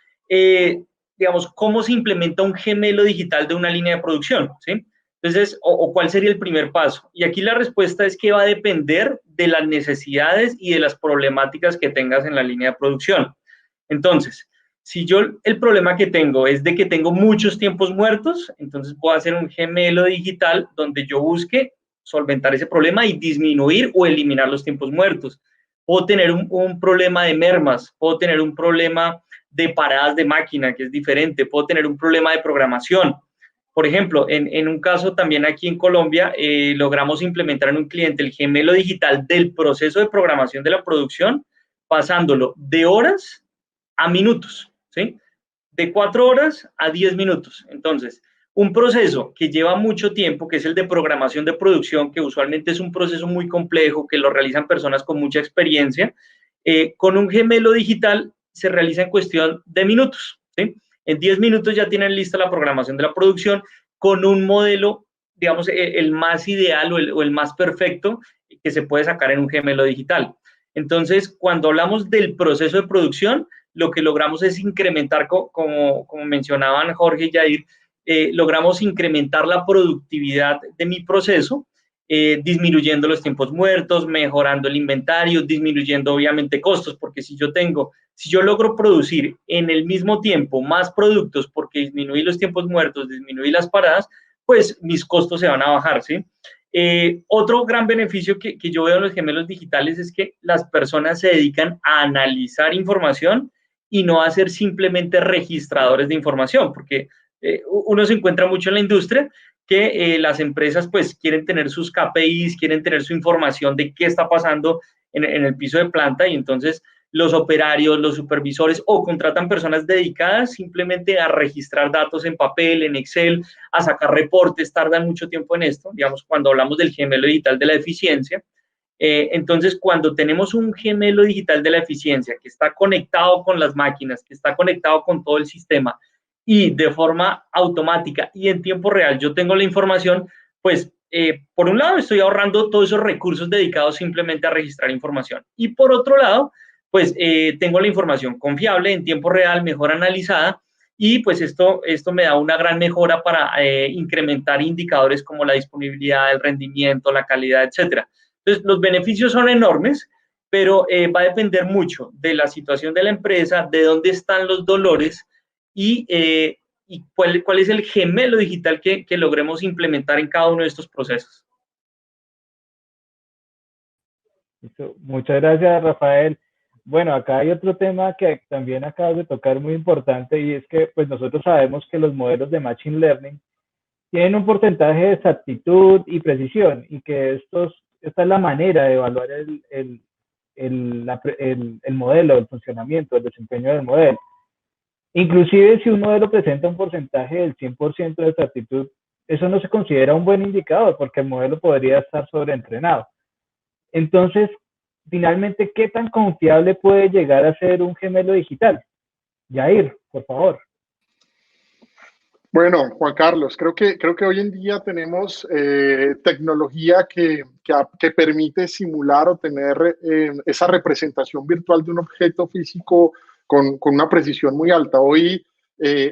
digamos, ¿cómo se implementa un gemelo digital de una línea de producción? ¿Sí? Entonces, o cuál sería el primer paso. Y aquí la respuesta es que va a depender de las necesidades y de las problemáticas que tengas en la línea de producción. Entonces, si yo el problema que tengo es de que tengo muchos tiempos muertos, entonces puedo hacer un gemelo digital donde yo busque solventar ese problema y disminuir o eliminar los tiempos muertos. Puedo tener un problema de mermas, puedo tener un problema de paradas de máquina, que es diferente, puedo tener un problema de programación. Por ejemplo, en un caso también aquí en Colombia, logramos implementar en un cliente el gemelo digital del proceso de programación de la producción, pasándolo de horas a minutos, ¿sí? De 4 horas a 10 minutos. Entonces, un proceso que lleva mucho tiempo, que es el de programación de producción, que usualmente es un proceso muy complejo, que lo realizan personas con mucha experiencia, con un gemelo digital se realiza en cuestión de minutos, ¿sí? En 10 minutos ya tienen lista la programación de la producción con un modelo, digamos, el más ideal o el más perfecto que se puede sacar en un gemelo digital. Entonces, cuando hablamos del proceso de producción, lo que logramos es incrementar, como mencionaban Jorge y Jair, logramos incrementar la productividad de mi proceso, disminuyendo los tiempos muertos, mejorando el inventario, disminuyendo obviamente costos, porque si yo logro producir en el mismo tiempo más productos porque disminuí los tiempos muertos, disminuí las paradas, pues mis costos se van a bajar, ¿sí? Otro gran beneficio que yo veo en los gemelos digitales es que las personas se dedican a analizar información y no a ser simplemente registradores de información, porque uno se encuentra mucho en la industria que las empresas pues quieren tener sus KPIs, quieren tener su información de qué está pasando en el piso de planta y entonces los operarios, los supervisores o contratan personas dedicadas simplemente a registrar datos en papel, en Excel, a sacar reportes, tardan mucho tiempo en esto, digamos, cuando hablamos del gemelo digital de la eficiencia. Entonces, cuando tenemos un gemelo digital de la eficiencia que está conectado con las máquinas, que está conectado con todo el sistema y de forma automática y en tiempo real yo tengo la información, pues por un lado estoy ahorrando todos esos recursos dedicados simplemente a registrar información y por otro lado, pues tengo la información confiable, en tiempo real, mejor analizada y pues esto me da una gran mejora para incrementar indicadores como la disponibilidad, el rendimiento, la calidad, etcétera. Entonces, los beneficios son enormes, pero va a depender mucho de la situación de la empresa, de dónde están los dolores y cuál es el gemelo digital que logremos implementar en cada uno de estos procesos. Muchas gracias, Rafael. Bueno, acá hay otro tema que también acabas de tocar muy importante y es que pues nosotros sabemos que los modelos de Machine Learning tienen un porcentaje de exactitud y precisión y que esta es la manera de evaluar el modelo, el funcionamiento, el desempeño del modelo. Inclusive si un modelo presenta un porcentaje del 100% de exactitud, eso no se considera un buen indicador porque el modelo podría estar sobreentrenado. Entonces, finalmente, ¿qué tan confiable puede llegar a ser un gemelo digital? Yair, por favor. Bueno, Juan Carlos, creo que hoy en día tenemos tecnología que permite simular o tener esa representación virtual de un objeto físico con una precisión muy alta. Hoy,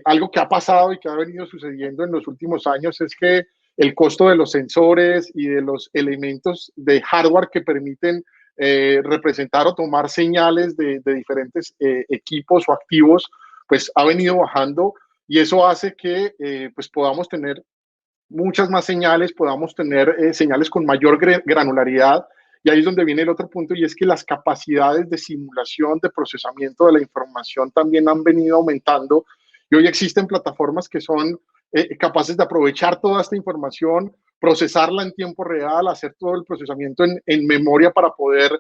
algo que ha pasado y que ha venido sucediendo en los últimos años es que el costo de los sensores y de los elementos de hardware que permiten representar o tomar señales de diferentes equipos o activos, pues ha venido bajando. Y eso hace que pues podamos tener muchas más señales, podamos tener señales con mayor granularidad. Y ahí es donde viene el otro punto, y es que las capacidades de simulación, de procesamiento de la información también han venido aumentando. Y hoy existen plataformas que son capaces de aprovechar toda esta información, procesarla en tiempo real, hacer todo el procesamiento en memoria para poder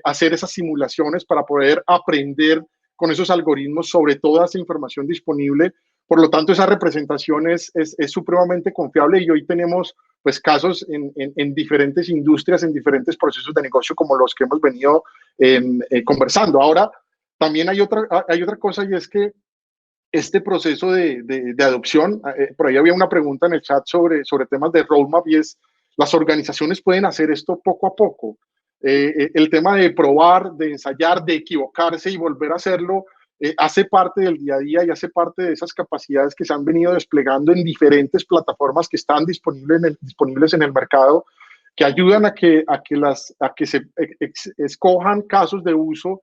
hacer esas simulaciones, para poder aprender con esos algoritmos sobre toda esa información disponible. Por lo tanto, esa representación es supremamente confiable y hoy tenemos pues casos en diferentes industrias, en diferentes procesos de negocio como los que hemos venido conversando. Ahora, también hay otra cosa, y es que este proceso de adopción, por ahí había una pregunta en el chat sobre temas de roadmap, y es, las organizaciones pueden hacer esto poco a poco. El tema de probar, de ensayar, de equivocarse y volver a hacerlo, hace parte del día a día y hace parte de esas capacidades que se han venido desplegando en diferentes plataformas que están disponibles en el mercado, que ayudan a que se escojan casos de uso,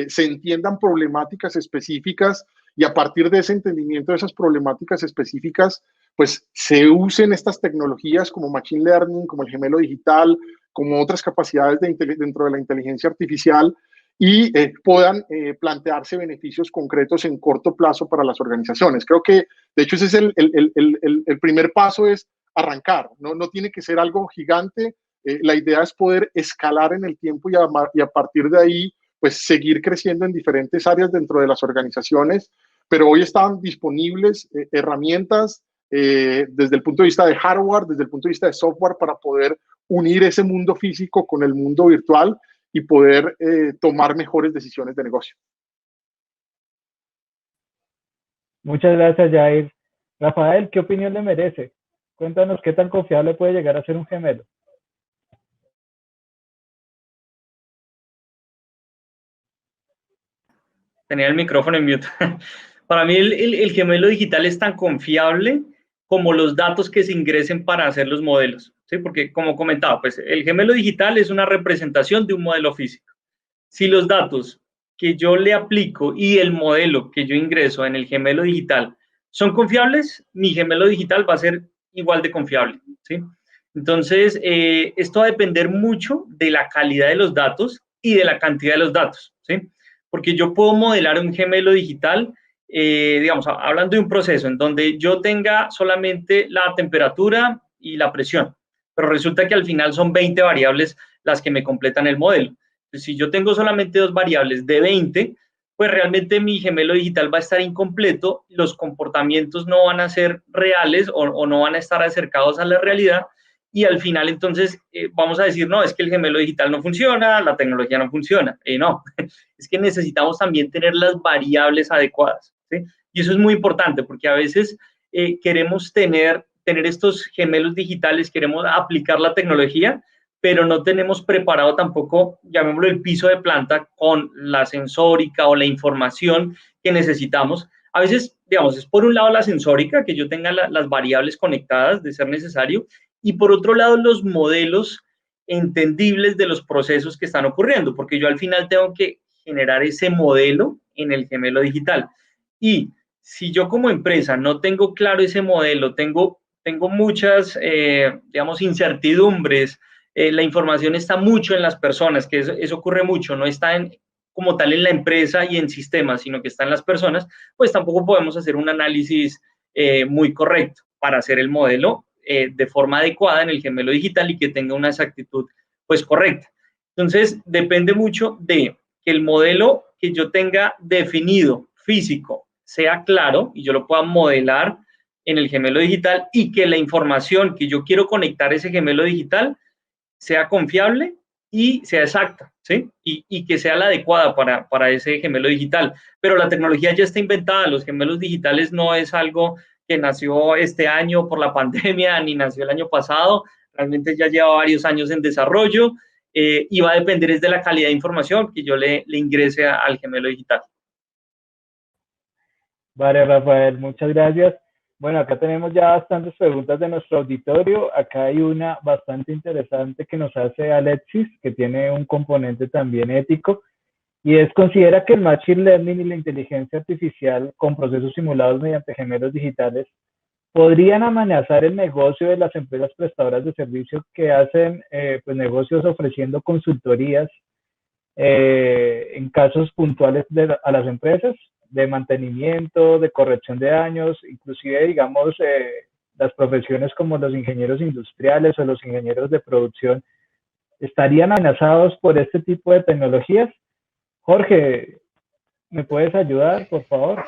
se entiendan problemáticas específicas, y a partir de ese entendimiento de esas problemáticas específicas, pues se usen estas tecnologías como Machine Learning, como el gemelo digital, como otras capacidades dentro de la inteligencia artificial, y puedan plantearse beneficios concretos en corto plazo para las organizaciones. Creo que, de hecho, ese es el primer paso, es arrancar. No tiene que ser algo gigante. La idea es poder escalar en el tiempo y a partir de ahí, pues seguir creciendo en diferentes áreas dentro de las organizaciones. Pero hoy están disponibles herramientas desde el punto de vista de hardware, desde el punto de vista de software, para poder unir ese mundo físico con el mundo virtual y poder tomar mejores decisiones de negocio. Muchas gracias, Jair. Rafael, ¿qué opinión le merece? Cuéntanos qué tan confiable puede llegar a ser un gemelo. Tenía el micrófono en mute. Para mí el gemelo digital es tan confiable como los datos que se ingresen para hacer los modelos, ¿sí? Porque como comentaba, pues el gemelo digital es una representación de un modelo físico. Si los datos que yo le aplico y el modelo que yo ingreso en el gemelo digital son confiables, mi gemelo digital va a ser igual de confiable, ¿sí? Entonces, esto va a depender mucho de la calidad de los datos y de la cantidad de los datos, ¿sí? Porque yo puedo modelar un gemelo digital, digamos, hablando de un proceso en donde yo tenga solamente la temperatura y la presión, pero resulta que al final son 20 variables las que me completan el modelo. Entonces, si yo tengo solamente 2 variables de 20, pues realmente mi gemelo digital va a estar incompleto, los comportamientos no van a ser reales o no van a estar acercados a la realidad, y al final entonces vamos a decir, no, es que el gemelo digital no funciona, la tecnología no funciona. No, es que necesitamos también tener las variables adecuadas, ¿sí? Y eso es muy importante porque a veces queremos tener estos gemelos digitales, queremos aplicar la tecnología, pero no tenemos preparado tampoco, llamémoslo, el piso de planta con la sensórica o la información que necesitamos. A veces, digamos, es por un lado la sensórica, que yo tenga las variables conectadas de ser necesario, y por otro lado los modelos entendibles de los procesos que están ocurriendo, porque yo al final tengo que generar ese modelo en el gemelo digital. Y si yo como empresa no tengo claro ese modelo, tengo muchas, digamos, incertidumbres, la información está mucho en las personas, que eso ocurre mucho, no está como tal en la empresa y en sistemas, sino que está en las personas, pues tampoco podemos hacer un análisis muy correcto para hacer el modelo de forma adecuada en el gemelo digital y que tenga una exactitud pues correcta. Entonces, depende mucho de que el modelo que yo tenga definido físico sea claro y yo lo pueda modelar en el gemelo digital, y que la información que yo quiero conectar a ese gemelo digital sea confiable y sea exacta, ¿sí? Y que sea la adecuada para ese gemelo digital. Pero la tecnología ya está inventada, los gemelos digitales no es algo que nació este año por la pandemia, ni nació el año pasado, realmente ya lleva varios años en desarrollo, y va a depender de la calidad de información que yo le ingrese al gemelo digital. Vale, Rafael, muchas gracias. Bueno, acá tenemos ya bastantes preguntas de nuestro auditorio. Acá hay una bastante interesante que nos hace Alexis, que tiene un componente también ético, y es: ¿considera que el Machine Learning y la inteligencia artificial con procesos simulados mediante gemelos digitales podrían amenazar el negocio de las empresas prestadoras de servicios que hacen pues negocios ofreciendo consultorías en casos puntuales a las empresas de mantenimiento, de corrección de daños, inclusive, digamos, las profesiones como los ingenieros industriales o los ingenieros de producción estarían amenazados por este tipo de tecnologías? Jorge, ¿me puedes ayudar, por favor?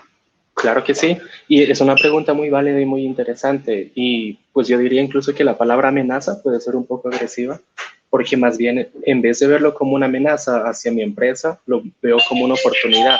Claro que sí, y es una pregunta muy válida y muy interesante, y pues yo diría incluso que la palabra amenaza puede ser un poco agresiva, porque más bien en vez de verlo como una amenaza hacia mi empresa, lo veo como una oportunidad.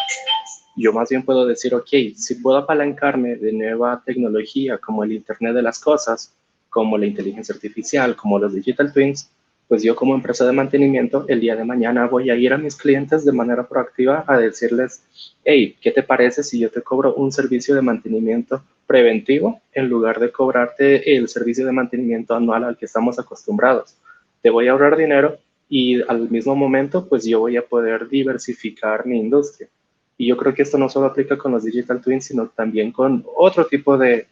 Yo más bien puedo decir, ok, si puedo apalancarme de nueva tecnología como el Internet de las Cosas, como la inteligencia artificial, como los digital twins, pues yo como empresa de mantenimiento el día de mañana voy a ir a mis clientes de manera proactiva a decirles, hey, ¿qué te parece si yo te cobro un servicio de mantenimiento preventivo en lugar de cobrarte el servicio de mantenimiento anual al que estamos acostumbrados? Te voy a ahorrar dinero y al mismo momento pues yo voy a poder diversificar mi industria. Y yo creo que esto no solo aplica con los digital twins, sino también con otro tipo de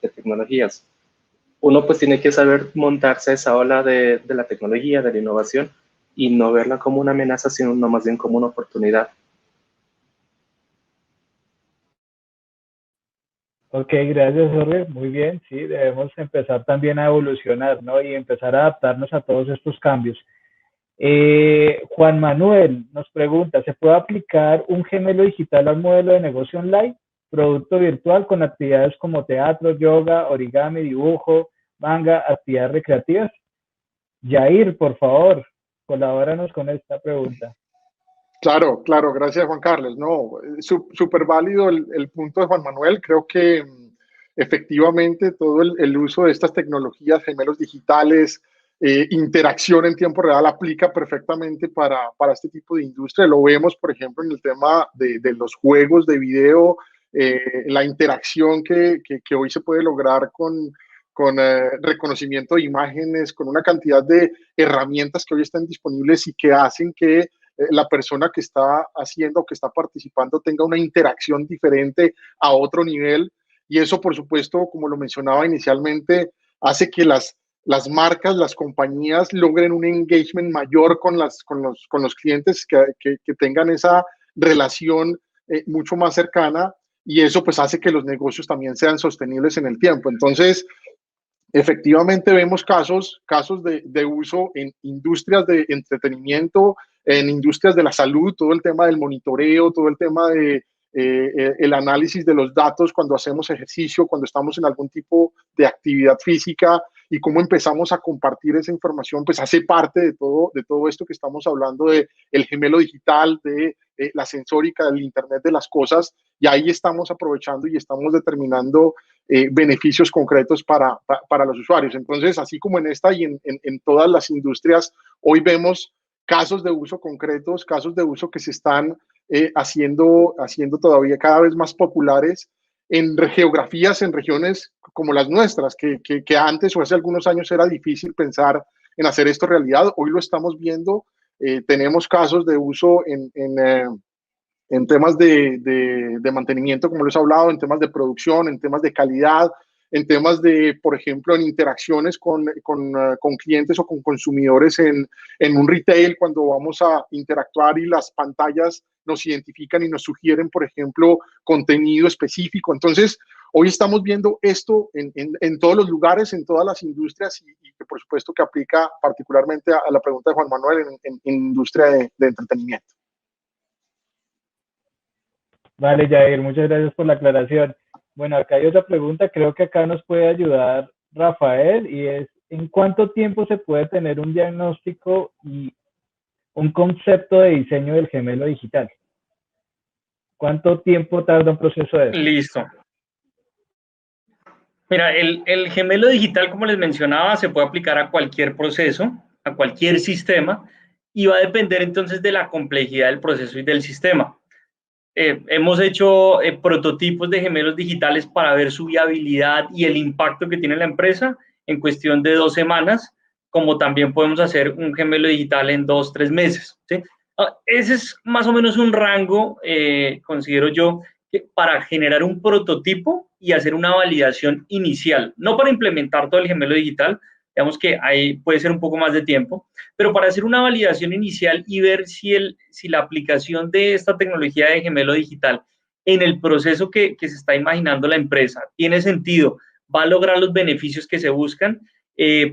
tecnologías. Uno pues tiene que saber montarse a esa ola de la tecnología, de la innovación, y no verla como una amenaza, sino más bien como una oportunidad. Ok, gracias, Jorge. Muy bien, sí, debemos empezar también a evolucionar, ¿no? Y empezar a adaptarnos a todos estos cambios. Juan Manuel nos pregunta: ¿se puede aplicar un gemelo digital al modelo de negocio online? producto virtual con actividades como teatro, yoga, origami, dibujo, manga, actividades recreativas. Yair, por favor, colabóranos con esta pregunta. Claro, claro, gracias Juan Carlos. No, súper válido el punto de Juan Manuel. Creo que efectivamente todo el uso de estas tecnologías, gemelos digitales, interacción en tiempo real aplica perfectamente para este tipo de industria. Lo vemos, por ejemplo, en el tema de los juegos de video, la interacción que hoy se puede lograr con reconocimiento de imágenes, con una cantidad de herramientas que hoy están disponibles y que hacen que la persona que está haciendo o que está participando tenga una interacción diferente a otro nivel. Y eso, por supuesto, como lo mencionaba inicialmente, hace que las marcas, las compañías logren un engagement mayor con los clientes, que tengan esa relación mucho más cercana, y eso pues hace que los negocios también sean sostenibles en el tiempo. Entonces, efectivamente vemos casos de uso en industrias de entretenimiento, en industrias de la salud, todo el tema del monitoreo, todo el tema de el análisis de los datos cuando hacemos ejercicio, cuando estamos en algún tipo de actividad física, y cómo empezamos a compartir esa información, pues hace parte de todo esto que estamos hablando de el gemelo digital, de la sensórica, del Internet de las cosas, y ahí estamos aprovechando y estamos determinando beneficios concretos para los usuarios. Entonces, así como en esta y en todas las industrias, hoy vemos casos de uso concretos, casos de uso que se están haciendo todavía cada vez más populares en geografías, en regiones como las nuestras, que antes o hace algunos años era difícil pensar en hacer esto realidad. Hoy lo estamos viendo. Tenemos casos de uso en temas de mantenimiento, como les he hablado, en temas de producción, en temas de calidad, en temas de, por ejemplo, en interacciones con clientes o con consumidores en un retail, cuando vamos a interactuar y las pantallas nos identifican y nos sugieren, por ejemplo, contenido específico. Entonces, hoy estamos viendo esto en todos los lugares, en todas las industrias, y que por supuesto que aplica particularmente a la pregunta de Juan Manuel en industria de entretenimiento. Vale, Jair, muchas gracias por la aclaración. Bueno, acá hay otra pregunta, creo que acá nos puede ayudar Rafael, y es, ¿en cuánto tiempo se puede tener un diagnóstico y un concepto de diseño del gemelo digital? ¿Cuánto tiempo tarda un proceso de eso? Listo. Mira, el gemelo digital, como les mencionaba, se puede aplicar a cualquier proceso, a cualquier sistema, y va a depender entonces de la complejidad del proceso y del sistema. Hemos hecho prototipos de gemelos digitales para ver su viabilidad y el impacto que tiene la empresa en cuestión de 2 semanas, como también podemos hacer un gemelo digital en 2-3 meses, ¿sí? Ese es más o menos un rango, considero yo, para generar un prototipo y hacer una validación inicial, no para implementar todo el gemelo digital, digamos que ahí puede ser un poco más de tiempo, pero para hacer una validación inicial y ver si la aplicación de esta tecnología de gemelo digital en el proceso que se está imaginando la empresa tiene sentido, va a lograr los beneficios que se buscan,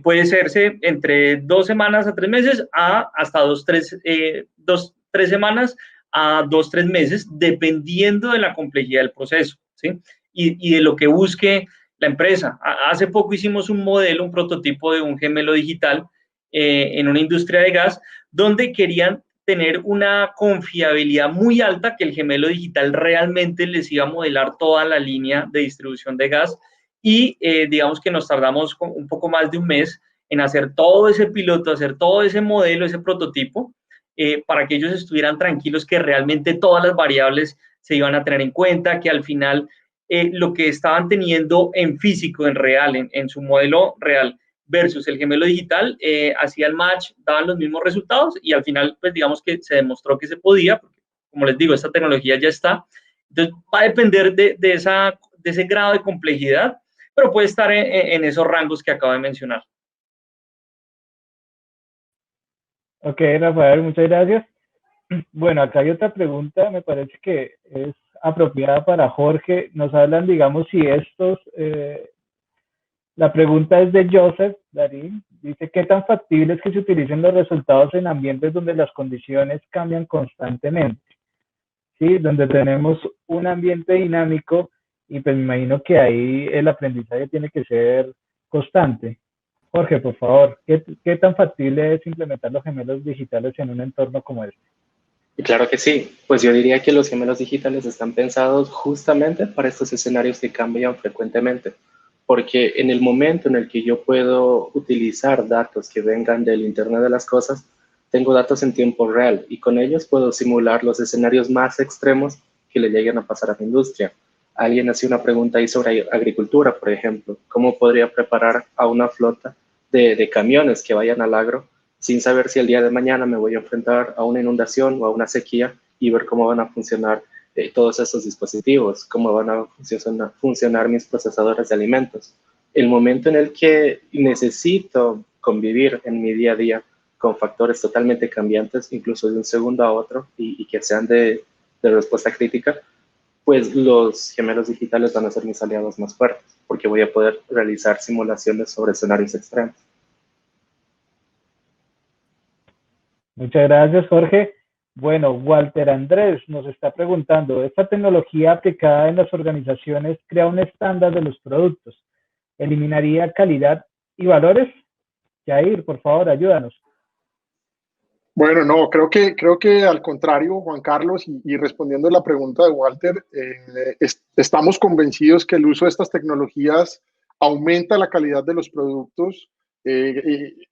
puede serse entre 2 semanas a 3 meses a hasta 3 semanas a 2-3 meses, dependiendo de la complejidad del proceso, ¿sí? Y de lo que busque la empresa. Hace poco hicimos un modelo, un prototipo de un gemelo digital en una industria de gas, donde querían tener una confiabilidad muy alta, que el gemelo digital realmente les iba a modelar toda la línea de distribución de gas, y digamos que nos tardamos un poco más de un mes en hacer todo ese piloto, hacer todo ese modelo, ese prototipo, para que ellos estuvieran tranquilos que realmente todas las variables se iban a tener en cuenta, que al final lo que estaban teniendo en físico, en real, en su modelo real versus el gemelo digital, hacía el match, daban los mismos resultados, y al final, pues digamos que se demostró que se podía, porque como les digo, esta tecnología ya está. Entonces va a depender de ese grado de complejidad, pero puede estar en esos rangos que acabo de mencionar. Ok, Rafael, muchas gracias. Bueno, acá hay otra pregunta, me parece que es apropiada para Jorge. Nos hablan, digamos, si estos, la pregunta es de Joseph Darín, dice, ¿qué tan factible es que se utilicen los resultados en ambientes donde las condiciones cambian constantemente? ¿sí? Donde tenemos un ambiente dinámico y pues me imagino que ahí el aprendizaje tiene que ser constante. Jorge, por favor, ¿qué tan factible es implementar los gemelos digitales en un entorno como este? Y claro que sí, pues yo diría que los gemelos digitales están pensados justamente para estos escenarios que cambian frecuentemente, porque en el momento en el que yo puedo utilizar datos que vengan del Internet de las Cosas, tengo datos en tiempo real y con ellos puedo simular los escenarios más extremos que le lleguen a pasar a mi industria. Alguien hacía una pregunta ahí sobre agricultura, por ejemplo. ¿Cómo podría preparar a una flota de camiones que vayan al agro sin saber si el día de mañana me voy a enfrentar a una inundación o a una sequía y ver cómo van a funcionar todos esos dispositivos, cómo van a funcionar mis procesadores de alimentos? El momento en el que necesito convivir en mi día a día con factores totalmente cambiantes, incluso de un segundo a otro, y que sean de respuesta crítica, pues los gemelos digitales van a ser mis aliados más fuertes, porque voy a poder realizar simulaciones sobre escenarios extremos. Muchas gracias, Jorge. Bueno, Walter Andrés nos está preguntando, ¿esta tecnología aplicada en las organizaciones crea un estándar de los productos? ¿Eliminaría calidad y valores? Jair, por favor, ayúdanos. Bueno, no, creo que al contrario, Juan Carlos, y respondiendo a la pregunta de Walter, estamos convencidos que el uso de estas tecnologías aumenta la calidad de los productos.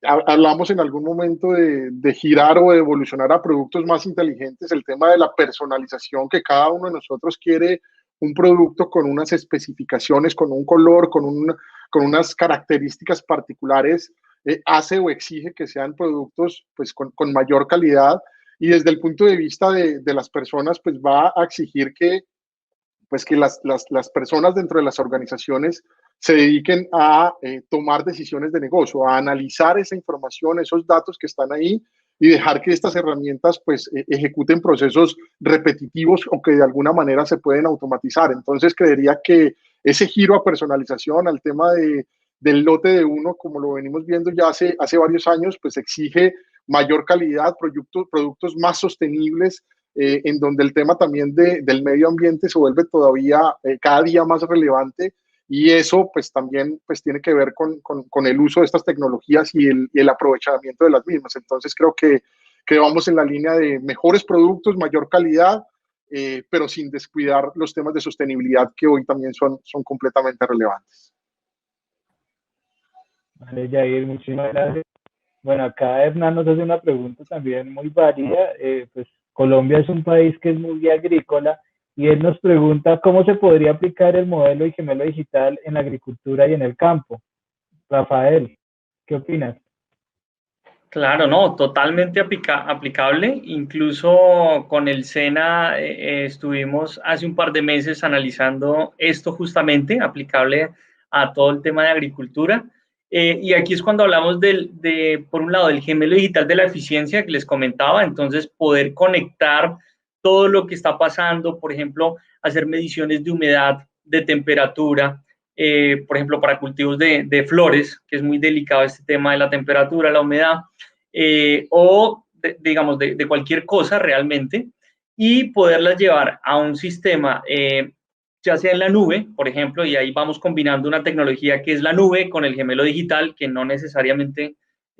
Hablamos en algún momento de girar o de evolucionar a productos más inteligentes, el tema de la personalización, que cada uno de nosotros quiere un producto con unas especificaciones, con un color, con unas características particulares, hace o exige que sean productos pues, con mayor calidad, y desde el punto de vista de las personas pues va a exigir que las personas dentro de las organizaciones se dediquen a tomar decisiones de negocio, a analizar esa información, esos datos que están ahí, y dejar que estas herramientas pues ejecuten procesos repetitivos o que de alguna manera se pueden automatizar. Entonces creería que ese giro a personalización, al tema del lote de uno, como lo venimos viendo ya hace varios años, pues exige mayor calidad, productos más sostenibles, en donde el tema también del medio ambiente se vuelve todavía cada día más relevante, y eso pues también pues tiene que ver con el uso de estas tecnologías y el aprovechamiento de las mismas. Entonces creo que vamos en la línea de mejores productos, mayor calidad, pero sin descuidar los temas de sostenibilidad que hoy también son completamente relevantes. Vale, Jair, muchísimas gracias. Bueno, acá Hernán nos hace una pregunta también muy válida. Pues Colombia es un país que es muy agrícola y él nos pregunta cómo se podría aplicar el modelo de gemelo digital en la agricultura y en el campo. Rafael, ¿qué opinas? Claro, no, totalmente aplicable. Incluso con el SENA estuvimos hace un par de meses analizando esto justamente, aplicable a todo el tema de agricultura. Y aquí es cuando hablamos por un lado, del gemelo digital de la eficiencia que les comentaba, entonces poder conectar todo lo que está pasando, por ejemplo, hacer mediciones de humedad, de temperatura, por ejemplo, para cultivos de flores, que es muy delicado este tema de la temperatura, la humedad, o digamos de cualquier cosa realmente, y poderlas llevar a un sistema, ya sea en la nube, por ejemplo, y ahí vamos combinando una tecnología que es la nube con el gemelo digital, que no necesariamente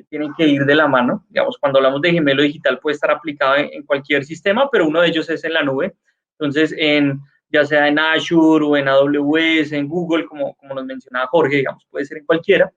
tienen que ir de la mano. Digamos, cuando hablamos de gemelo digital puede estar aplicado en cualquier sistema, pero uno de ellos es en la nube. Entonces, ya sea en Azure o en AWS, en Google, como nos mencionaba Jorge, digamos, puede ser en cualquiera.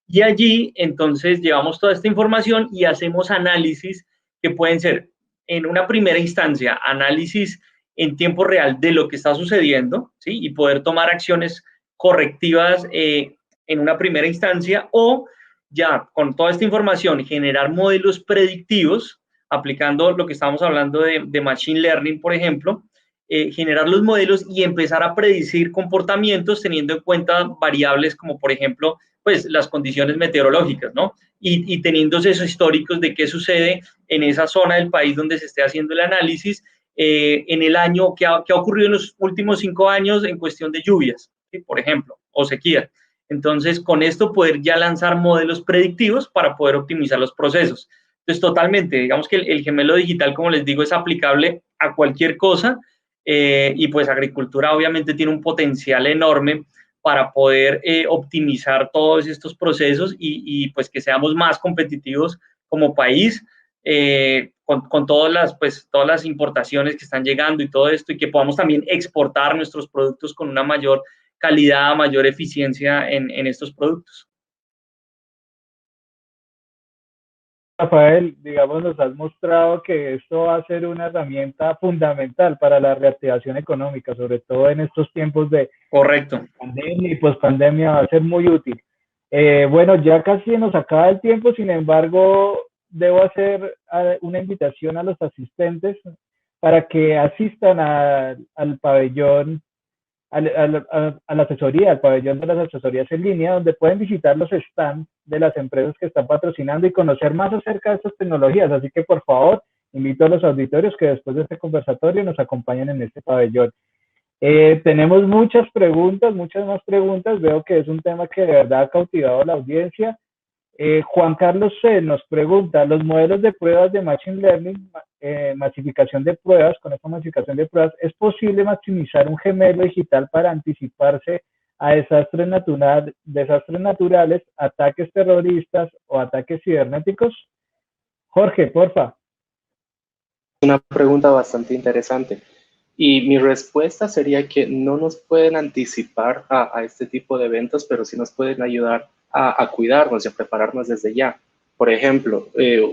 Y allí, entonces, llevamos toda esta información y hacemos análisis que pueden ser, en una primera instancia, análisis en tiempo real de lo que está sucediendo, ¿sí? Y poder tomar acciones correctivas en una primera instancia, o ya con toda esta información generar modelos predictivos, aplicando lo que estamos hablando de Machine Learning, por ejemplo, generar los modelos y empezar a predecir comportamientos teniendo en cuenta variables como, por ejemplo, pues las condiciones meteorológicas, ¿no? Y teniendo esos históricos de qué sucede en esa zona del país donde se esté haciendo el análisis, en el año, qué ha ocurrido en los últimos 5 años en cuestión de lluvias, ¿sí? Por ejemplo, o sequía. Entonces, con esto poder ya lanzar modelos predictivos para poder optimizar los procesos. Entonces, totalmente, digamos que el gemelo digital, como les digo, es aplicable a cualquier cosa, y pues agricultura obviamente tiene un potencial enorme para poder optimizar todos estos procesos y pues que seamos más competitivos como país con todas las importaciones que están llegando y todo esto, y que podamos también exportar nuestros productos con una mayor calidad, mayor eficiencia en estos productos. Rafael, digamos, nos has mostrado que esto va a ser una herramienta fundamental para la reactivación económica, sobre todo en estos tiempos de Correcto. pandemia y pospandemia, va a ser muy útil. Bueno, ya casi nos acaba el tiempo, sin embargo, debo hacer una invitación a los asistentes para que asistan al pabellón, a la asesoría, al pabellón de las asesorías en línea, donde pueden visitar los stands de las empresas que están patrocinando y conocer más acerca de estas tecnologías. Así que, por favor, invito a los auditorios que después de este conversatorio nos acompañen en este pabellón. Tenemos muchas más preguntas. Veo que es un tema que de verdad ha cautivado a la audiencia. Juan Carlos C. nos pregunta, los modelos de pruebas de Machine Learning, masificación de pruebas, con esta masificación de pruebas, ¿es posible maximizar un gemelo digital para anticiparse a desastres naturales, ataques terroristas o ataques cibernéticos? Jorge, porfa. Una pregunta bastante interesante. Y mi respuesta sería que no nos pueden anticipar a este tipo de eventos, pero sí nos pueden ayudar a cuidarnos y a prepararnos desde ya. Por ejemplo,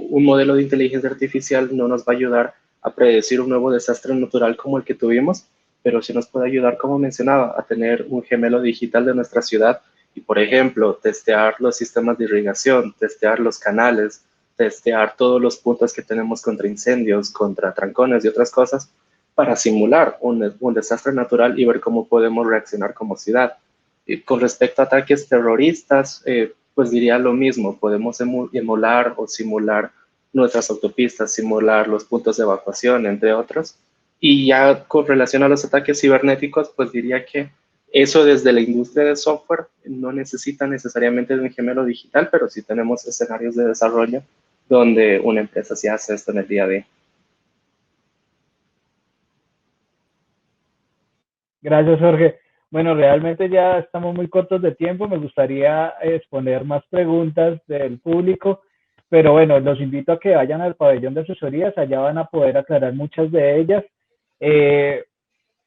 un modelo de inteligencia artificial no nos va a ayudar a predecir un nuevo desastre natural como el que tuvimos, pero sí nos puede ayudar, como mencionaba, a tener un gemelo digital de nuestra ciudad y, por ejemplo, testear los sistemas de irrigación, testear los canales, testear todos los puntos que tenemos contra incendios, contra trancones y otras cosas, para simular un desastre natural y ver cómo podemos reaccionar como ciudad. Y con respecto a ataques terroristas, pues diría lo mismo, podemos emular o simular nuestras autopistas, simular los puntos de evacuación, entre otros. Y ya con relación a los ataques cibernéticos, pues diría que eso desde la industria de software no necesita necesariamente de un gemelo digital, pero sí tenemos escenarios de desarrollo donde una empresa sí hace esto en el día a día. Gracias, Jorge. Bueno, realmente ya estamos muy cortos de tiempo. Me gustaría exponer más preguntas del público, pero bueno, los invito a que vayan al pabellón de asesorías. Allá van a poder aclarar muchas de ellas.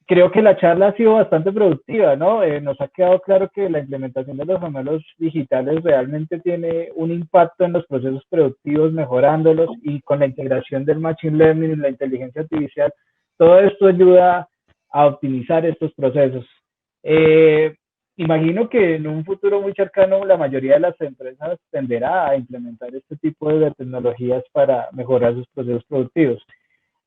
Creo que la charla ha sido bastante productiva, ¿no? Nos ha quedado claro que la implementación de los gemelos digitales realmente tiene un impacto en los procesos productivos, mejorándolos, y con la integración del Machine Learning y la inteligencia artificial, todo esto ayuda a optimizar estos procesos. Imagino que en un futuro muy cercano la mayoría de las empresas tenderá a implementar este tipo de tecnologías para mejorar sus procesos productivos.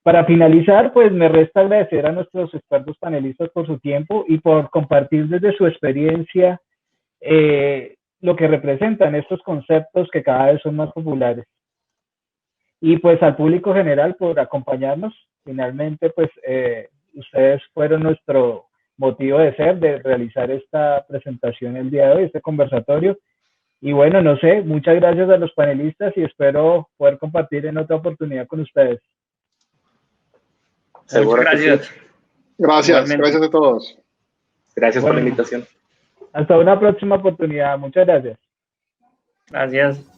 Para finalizar, pues me resta agradecer a nuestros expertos panelistas por su tiempo y por compartir desde su experiencia lo que representan estos conceptos que cada vez son más populares. Y pues al público general por acompañarnos. Finalmente, pues ustedes fueron nuestro motivo de ser, de realizar esta presentación el día de hoy, este conversatorio. Y bueno, no sé, muchas gracias a los panelistas y espero poder compartir en otra oportunidad con ustedes. Seguro. Gracias. Gracias a todos. Gracias por la invitación. Hasta una próxima oportunidad. Muchas gracias. Gracias.